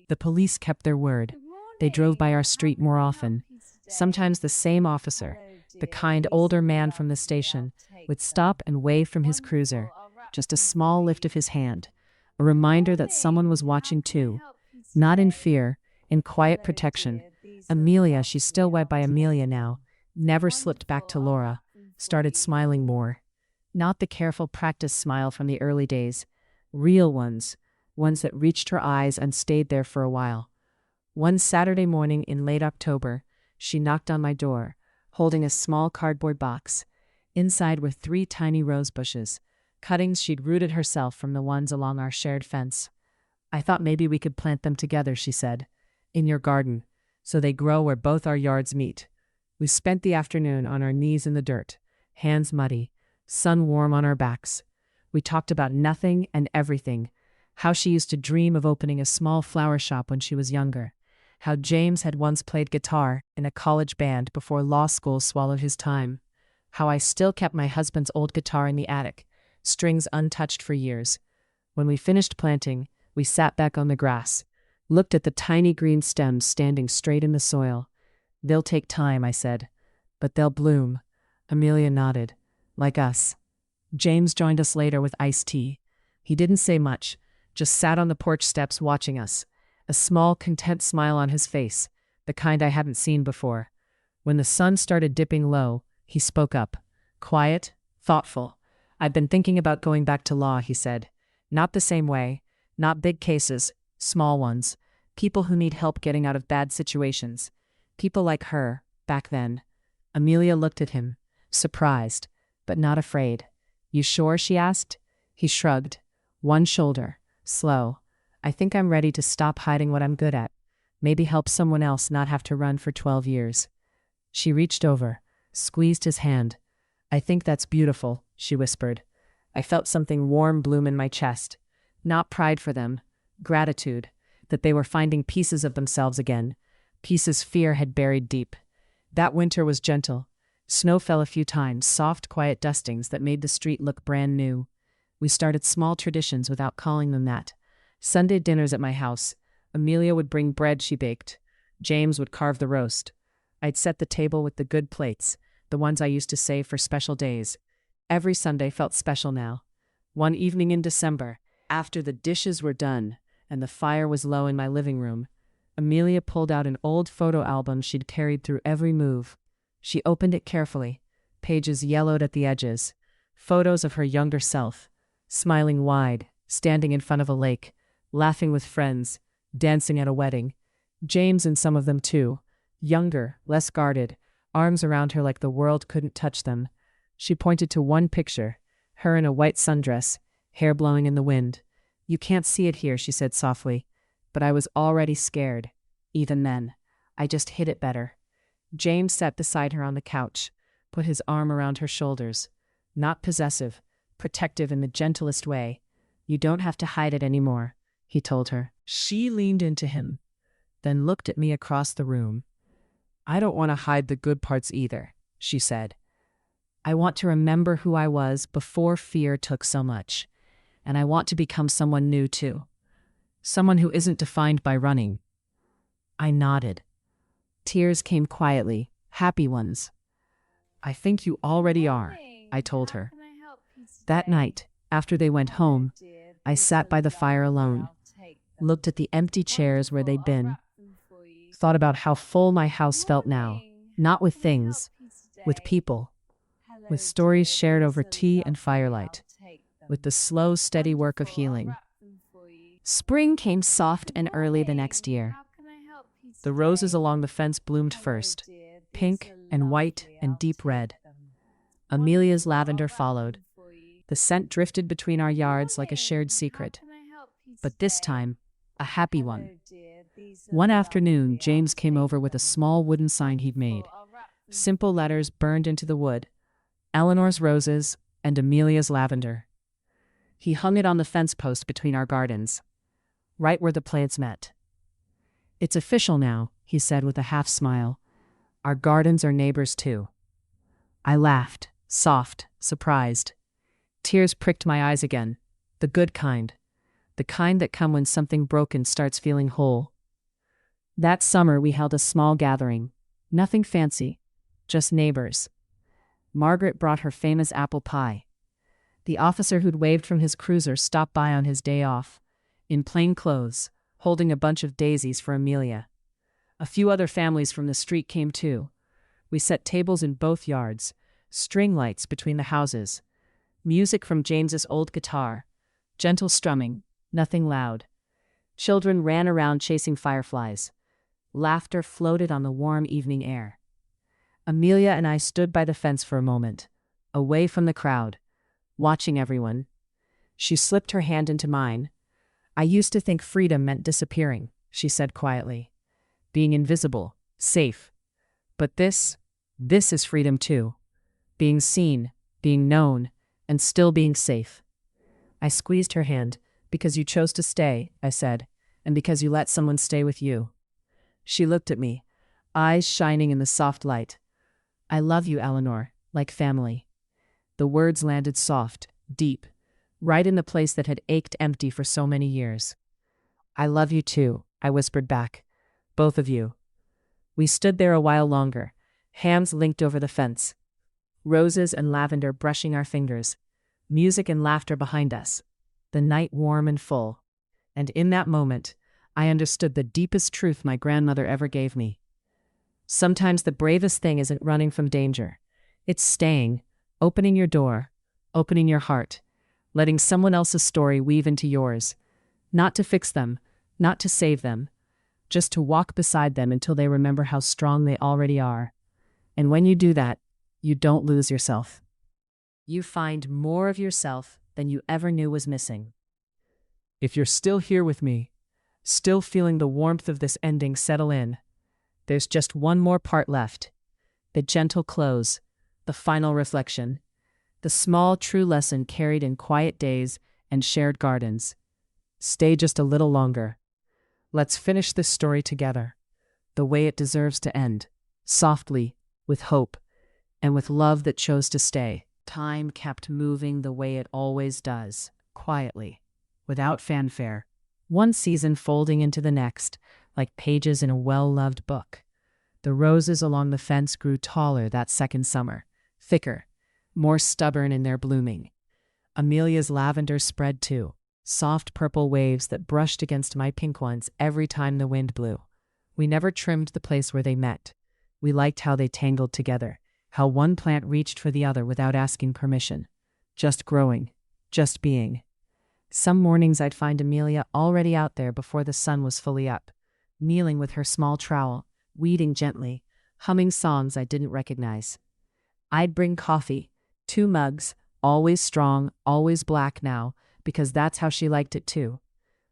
The police kept their word. They drove by our street more often. Sometimes the same officer, the kind older man from the station, would stop and wave from his cruiser, just a small lift of his hand, a reminder that someone was watching too, not in fear, in quiet protection. Amelia, she's still wed by Amelia now, never slipped back to Laura, started smiling more. Not the careful practice smile from the early days, real ones that reached her eyes and stayed there for a while. One Saturday morning in late October, she knocked on my door, holding a small cardboard box. Inside were 3 tiny rose bushes, cuttings she'd rooted herself from the ones along our shared fence. I thought maybe we could plant them together, she said, in your garden, so they grow where both our yards meet. We spent the afternoon on our knees in the dirt, hands muddy, sun warm on our backs. We talked about nothing and everything, how she used to dream of opening a small flower shop when she was younger, how James had once played guitar in a college band before law school swallowed his time, how I still kept my husband's old guitar in the attic, strings untouched for years. When we finished planting, we sat back on the grass, looked at the tiny green stems standing straight in the soil. They'll take time, I said, but they'll bloom. Amelia nodded. Like us. James joined us later with iced tea. He didn't say much, just sat on the porch steps watching us, a small, content smile on his face, the kind I hadn't seen before. When the sun started dipping low, he spoke up. Quiet, thoughtful. I've been thinking about going back to law, he said. Not the same way. Not big cases, small ones. People who need help getting out of bad situations. People like her, back then. Amelia looked at him, surprised, but not afraid. You sure? She asked. He shrugged. One shoulder. Slow. I think I'm ready to stop hiding what I'm good at. Maybe help someone else not have to run for 12 years. She reached over, squeezed his hand. I think that's beautiful, she whispered. I felt something warm bloom in my chest. Not pride for them, gratitude, that they were finding pieces of themselves again, pieces fear had buried deep. That winter was gentle. Snow fell a few times, soft, quiet dustings that made the street look brand new. We started small traditions without calling them that. Sunday dinners at my house. Amelia would bring bread she baked. James would carve the roast. I'd set the table with the good plates, the ones I used to save for special days. Every Sunday felt special now. One evening in December, after the dishes were done and the fire was low in my living room, Amelia pulled out an old photo album she'd carried through every move. She opened it carefully, pages yellowed at the edges, photos of her younger self, smiling wide, standing in front of a lake, laughing with friends, dancing at a wedding. James in some of them too, younger, less guarded, arms around her like the world couldn't touch them. She pointed to one picture, her in a white sundress, hair blowing in the wind. You can't see it here, she said softly, but I was already scared. Even then, I just hid it better. James sat beside her on the couch, put his arm around her shoulders. Not possessive, protective in the gentlest way. You don't have to hide it anymore, he told her. She leaned into him, then looked at me across the room. I don't want to hide the good parts either, she said. I want to remember who I was before fear took so much. And I want to become someone new too. Someone who isn't defined by running. I nodded. Tears came quietly, happy ones. I think you already are, I told her. That night, after they went home, I sat by the fire alone, looked at the empty chairs where they'd been, thought about how full my house felt now, not with things, with people, with stories shared over tea and firelight. with the slow, steady work of healing. Spring came soft and early the next year. The roses along the fence bloomed first, pink and white and deep red. Amelia's lavender followed. The scent drifted between our yards like a shared secret. But this time, a happy one. One afternoon, James came over with a small wooden sign he'd made. Simple letters burned into the wood. Eleanor's roses and Amelia's lavender. He hung it on the fence post between our gardens, right where the plants met. "It's official now," he said with a half smile. "Our gardens are neighbors too." I laughed, soft, surprised. Tears pricked my eyes again. The good kind. The kind that come when something broken starts feeling whole. That summer we held a small gathering. Nothing fancy, just neighbors. Margaret brought her famous apple pie. The officer who'd waved from his cruiser stopped by on his day off, in plain clothes, holding a bunch of daisies for Amelia. A few other families from the street came too. We set tables in both yards, string lights between the houses, music from James's old guitar, gentle strumming, nothing loud. Children ran around chasing fireflies. Laughter floated on the warm evening air. Amelia and I stood by the fence for a moment, away from the crowd, watching everyone. She slipped her hand into mine. "I used to think freedom meant disappearing," she said quietly. "Being invisible, safe. But this is freedom too. Being seen, being known, and still being safe." I squeezed her hand. "Because you chose to stay," I said, "and because you let someone stay with you." She looked at me, eyes shining in the soft light. "I love you, Eleanor, like family." The words landed soft, deep, right in the place that had ached empty for so many years. "I love you too," I whispered back. "Both of you." We stood there a while longer, hands linked over the fence. Roses and lavender brushing our fingers, music and laughter behind us, the night warm and full. And in that moment, I understood the deepest truth my grandmother ever gave me. Sometimes the bravest thing isn't running from danger. It's staying, opening your door, opening your heart, letting someone else's story weave into yours. Not to fix them, not to save them, just to walk beside them until they remember how strong they already are. And when you do that, you don't lose yourself. You find more of yourself than you ever knew was missing. If you're still here with me, still feeling the warmth of this ending settle in, there's just one more part left. The gentle close, the final reflection, the small true lesson carried in quiet days and shared gardens. Stay just a little longer. Let's finish this story together, the way it deserves to end, softly, with hope, and with love that chose to stay. Time kept moving the way it always does, quietly, without fanfare. One season folding into the next, like pages in a well-loved book. The roses along the fence grew taller that second summer, thicker, more stubborn in their blooming. Amelia's lavender spread too, soft purple waves that brushed against my pink ones every time the wind blew. We never trimmed the place where they met. We liked how they tangled together, how one plant reached for the other without asking permission. Just growing, just being. Some mornings I'd find Amelia already out there before the sun was fully up, kneeling with her small trowel, weeding gently, humming songs I didn't recognize. I'd bring coffee, 2 mugs, always strong, always black now, because that's how she liked it too.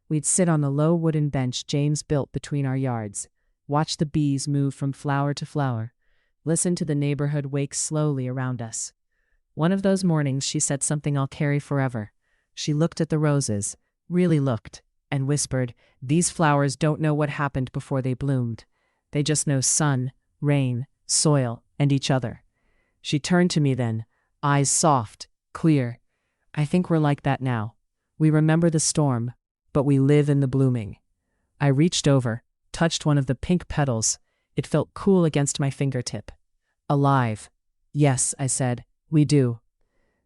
We'd sit on the low wooden bench James built between our yards, watch the bees move from flower to flower, listen to the neighborhood wake slowly around us. One of those mornings she said something I'll carry forever. She looked at the roses, really looked, and whispered, "These flowers don't know what happened before they bloomed. They just know sun, rain, soil, and each other." She turned to me then, eyes soft, clear. "I think we're like that now. We remember the storm, but we live in the blooming." I reached over, touched one of the pink petals. It felt cool against my fingertip. "Alive." "Yes," I said, "we do."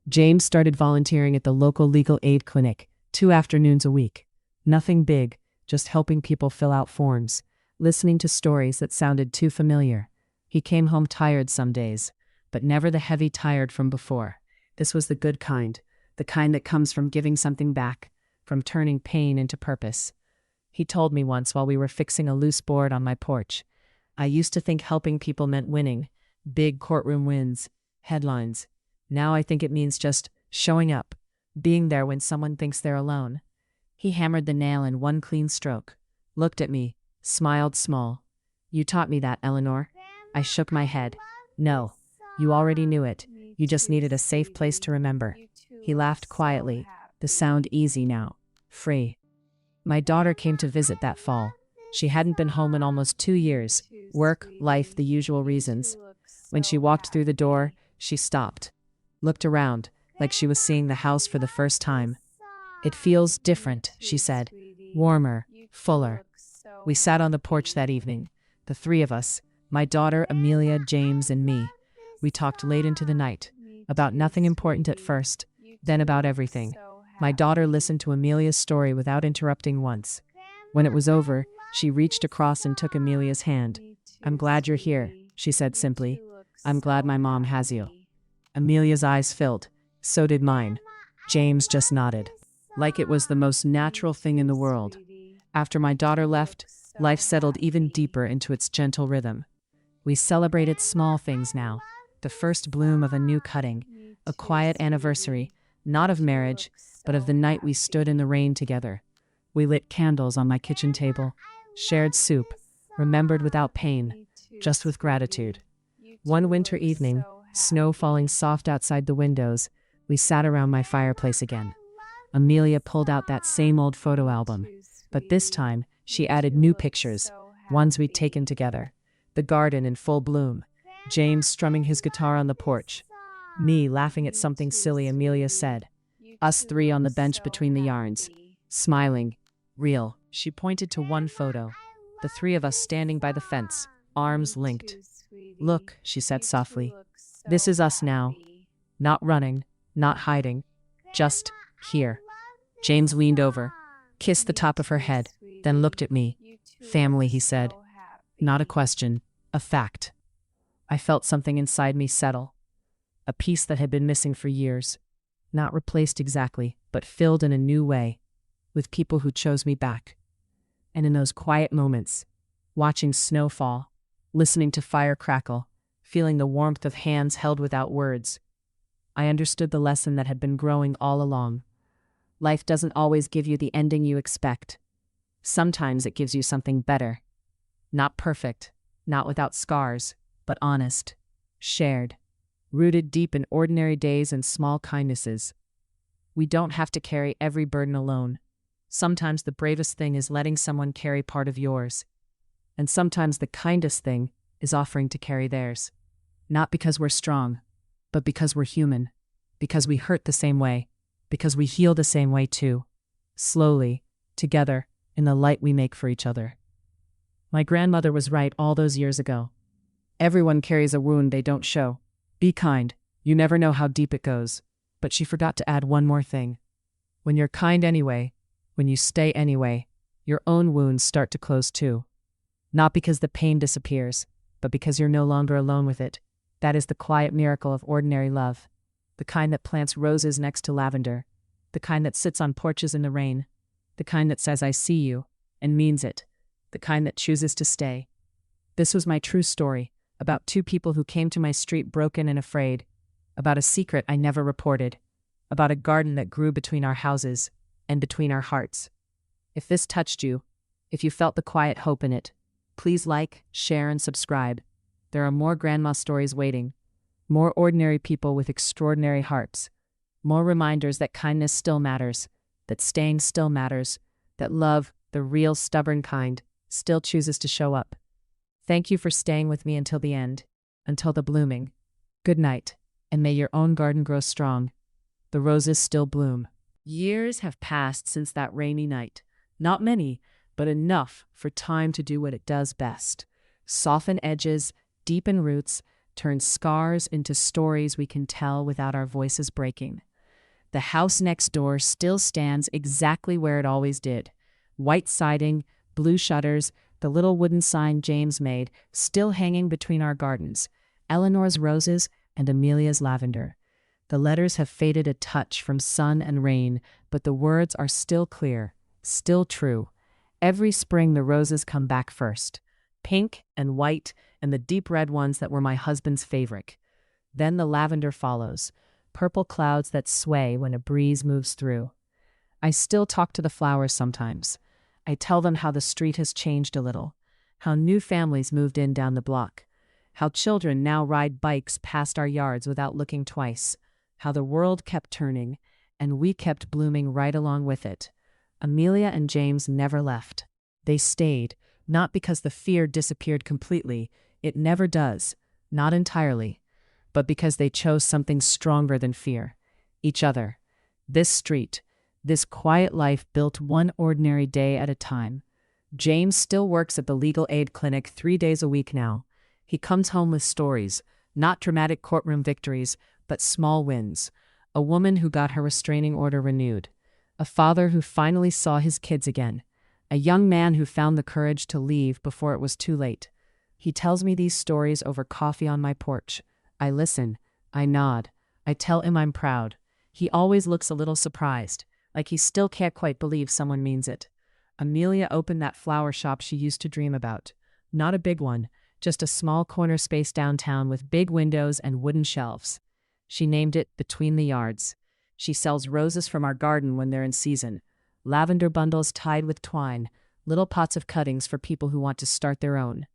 James started volunteering at the local legal aid clinic, 2 afternoons a week. Nothing big, just helping people fill out forms, listening to stories that sounded too familiar. He came home tired some days, but never the heavy tired from before. This was the good kind, the kind that comes from giving something back, from turning pain into purpose. He told me once while we were fixing a loose board on my porch. I used to think helping people meant winning, big courtroom wins, headlines. Now I think it means just showing up, being there when someone thinks they're alone. He hammered the nail in one clean stroke, looked at me, smiled small. You taught me that, Eleanor. I shook my head. No, you already knew it. You just needed a safe place to remember. He laughed quietly, the sound easy now, free. My daughter came to visit that fall. She hadn't been home in almost 2 years. Work, life, the usual reasons. When she walked through the door, she stopped, looked around, like she was seeing the house for the first time. It feels different, she said. Warmer, fuller. We sat on the porch that evening, the three of us, my daughter, Amelia, James, and me. We talked late into the night, about nothing important at first, then about everything. My daughter listened to Amelia's story without interrupting once. When it was over, she reached across and took Amelia's hand. I'm glad you're here, she said simply. I'm glad my mom has you. Amelia's eyes filled. So did mine. James just nodded, like it was the most natural thing in the world. After my daughter left, life settled even deeper into its gentle rhythm. We celebrated small things now. The first bloom of a new cutting, a quiet anniversary, not of marriage, but of the night we stood in the rain together. We lit candles on my kitchen table, shared soup, remembered without pain, just with gratitude. One winter evening, snow falling soft outside the windows, we sat around my fireplace again. Amelia pulled out that same old photo album, but this time she added new pictures, ones we'd taken together. The garden in full bloom, James strumming his guitar on the porch, me laughing at something silly Amelia said, us three on the bench between the yarns, smiling, real. She pointed to one photo, the three of us standing by the fence, arms linked. Look, she said softly, this is us now, not running, not hiding, just here. James leaned over, kissed the top of her head, then looked at me. Family, he said. Not a question, a fact. I felt something inside me settle, a piece that had been missing for years, not replaced exactly, but filled in a new way, with people who chose me back. And in those quiet moments, watching snow fall, listening to fire crackle, feeling the warmth of hands held without words, I understood the lesson that had been growing all along. Life doesn't always give you the ending you expect. Sometimes it gives you something better. Not perfect, not without scars, but honest, shared, rooted deep in ordinary days and small kindnesses. We don't have to carry every burden alone. Sometimes the bravest thing is letting someone carry part of yours. And sometimes the kindest thing is offering to carry theirs. Not because we're strong, but because we're human, because we hurt the same way, because we heal the same way too. Slowly, together, in the light we make for each other. My grandmother was right all those years ago. Everyone carries a wound they don't show. Be kind. You never know how deep it goes. But she forgot to add one more thing. When you're kind anyway, when you stay anyway, your own wounds start to close too. Not because the pain disappears, but because you're no longer alone with it. That is the quiet miracle of ordinary love. The kind that plants roses next to lavender. The kind that sits on porches in the rain. The kind that says, I see you, and means it. The kind that chooses to stay. This was my true story, about two people who came to my street broken and afraid, about a secret I never reported, about a garden that grew between our houses and between our hearts. If this touched you, if you felt the quiet hope in it, please like, share, and subscribe. There are more grandma stories waiting, more ordinary people with extraordinary hearts, more reminders that kindness still matters, that staying still matters, that love, the real stubborn kind, still chooses to show up. Thank you for staying with me until the end, until the blooming. Good night, and may your own garden grow strong. The roses still bloom. Years have passed since that rainy night. Not many, but enough for time to do what it does best. Soften edges, deepen roots, turn scars into stories we can tell without our voices breaking. The house next door still stands exactly where it always did. White siding, blue shutters, the little wooden sign James made, still hanging between our gardens, Eleanor's roses and Amelia's lavender. The letters have faded a touch from sun and rain, but the words are still clear, still true. Every spring the roses come back first, pink and white and the deep red ones that were my husband's favorite. Then the lavender follows, purple clouds that sway when a breeze moves through. I still talk to the flowers sometimes. I tell them how the street has changed a little, how new families moved in down the block, how children now ride bikes past our yards without looking twice, how the world kept turning, and we kept blooming right along with it. Amelia and James never left. They stayed, not because the fear disappeared completely, it never does, not entirely, but because they chose something stronger than fear. Each other. This street. This quiet life built one ordinary day at a time. James still works at the legal aid clinic 3 days a week now. He comes home with stories, not dramatic courtroom victories, but small wins. A woman who got her restraining order renewed. A father who finally saw his kids again. A young man who found the courage to leave before it was too late. He tells me these stories over coffee on my porch. I listen. I nod. I tell him I'm proud. He always looks a little surprised, like he still can't quite believe someone means it. Amelia opened that flower shop she used to dream about. Not a big one, just a small corner space downtown with big windows and wooden shelves. She named it Between the Yards. She sells roses from our garden when they're in season, lavender bundles tied with twine, little pots of cuttings for people who want to start their own.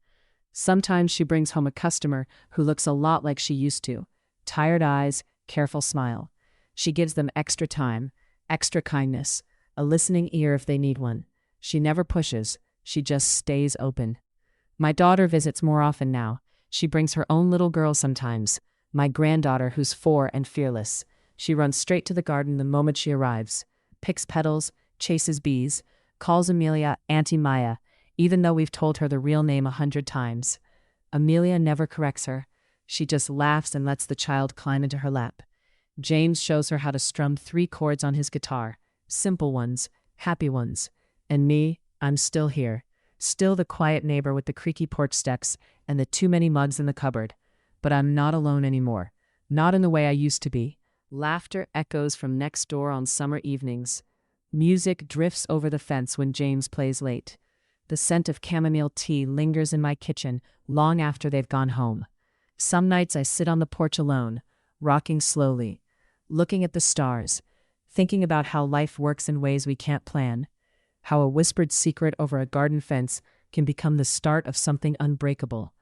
Sometimes she brings home a customer who looks a lot like she used to. Tired eyes, careful smile. She gives them extra time, extra kindness, a listening ear if they need one. She never pushes, she just stays open. My daughter visits more often now. She brings her own little girl sometimes. My granddaughter, who's 4 and fearless. She runs straight to the garden the moment she arrives, picks petals, chases bees, calls Amelia Auntie Maya, even though we've told her the real name 100 times. Amelia never corrects her. She just laughs and lets the child climb into her lap. James shows her how to strum 3 chords on his guitar, simple ones, happy ones. And me, I'm still here, still the quiet neighbor with the creaky porch steps and the too many mugs in the cupboard. But I'm not alone anymore, not in the way I used to be. Laughter echoes from next door on summer evenings. Music drifts over the fence when James plays late. The scent of chamomile tea lingers in my kitchen long after they've gone home. Some nights I sit on the porch alone, rocking slowly, looking at the stars, thinking about how life works in ways we can't plan, how a whispered secret over a garden fence can become the start of something unbreakable,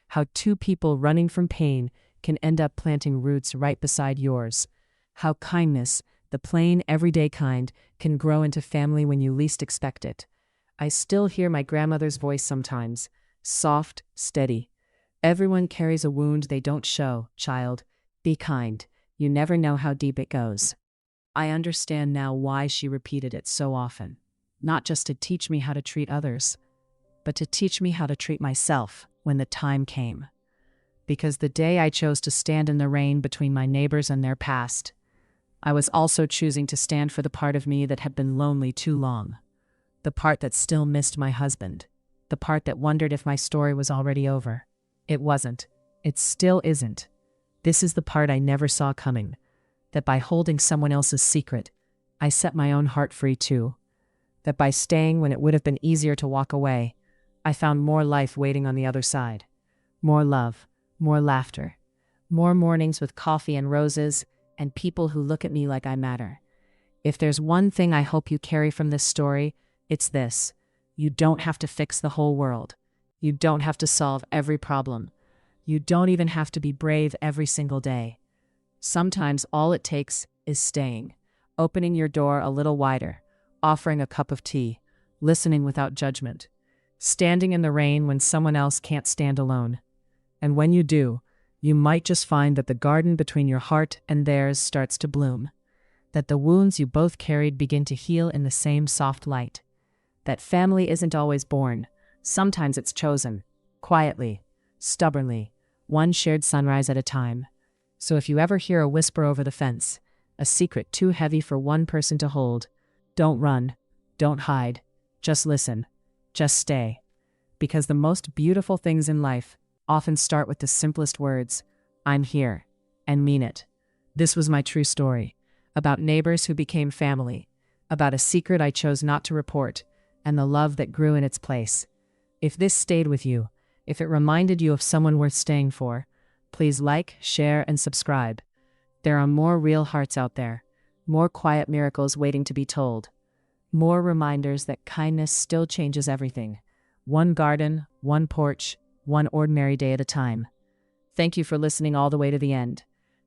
how 2 people running from pain can end up planting roots right beside yours, how kindness, the plain, everyday kind, can grow into family when you least expect it. I still hear my grandmother's voice sometimes, soft, steady. Everyone carries a wound they don't show, child. Be kind. You never know how deep it goes. I understand now why she repeated it so often. Not just to teach me how to treat others, but to teach me how to treat myself when the time came. Because the day I chose to stand in the rain between my neighbors and their past, I was also choosing to stand for the part of me that had been lonely too long. The part that still missed my husband. The part that wondered if my story was already over. It wasn't. It still isn't. This is the part I never saw coming. That by holding someone else's secret, I set my own heart free too. That by staying when it would have been easier to walk away, I found more life waiting on the other side. More love, more laughter, more mornings with coffee and roses, and people who look at me like I matter. If there's one thing I hope you carry from this story, it's this. You don't have to fix the whole world. You don't have to solve every problem. You don't even have to be brave every single day. Sometimes all it takes is staying, opening your door a little wider, offering a cup of tea, listening without judgment, standing in the rain when someone else can't stand alone. And when you do, you might just find that the garden between your heart and theirs starts to bloom, that the wounds you both carried begin to heal in the same soft light, that family isn't always born. Sometimes it's chosen, quietly, stubbornly, one shared sunrise at a time. So if you ever hear a whisper over the fence, a secret too heavy for one person to hold, don't run, don't hide, just listen, just stay. Because the most beautiful things in life often start with the simplest words, I'm here, and mean it. This was my true story, about neighbors who became family, about a secret I chose not to report, and the love that grew in its place. If this stayed with you, if it reminded you of someone worth staying for, please like, share, and subscribe. There are more real hearts out there, more quiet miracles waiting to be told, more reminders that kindness still changes everything. One garden, one porch, one ordinary day at a time. Thank you for listening all the way to the end.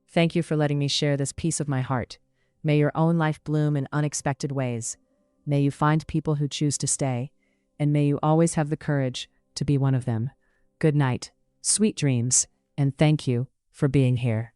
Thank you for letting me share this piece of my heart. May your own life bloom in unexpected ways. May you find people who choose to stay, and may you always have the courage to be one of them. Good night, sweet dreams, and thank you for being here.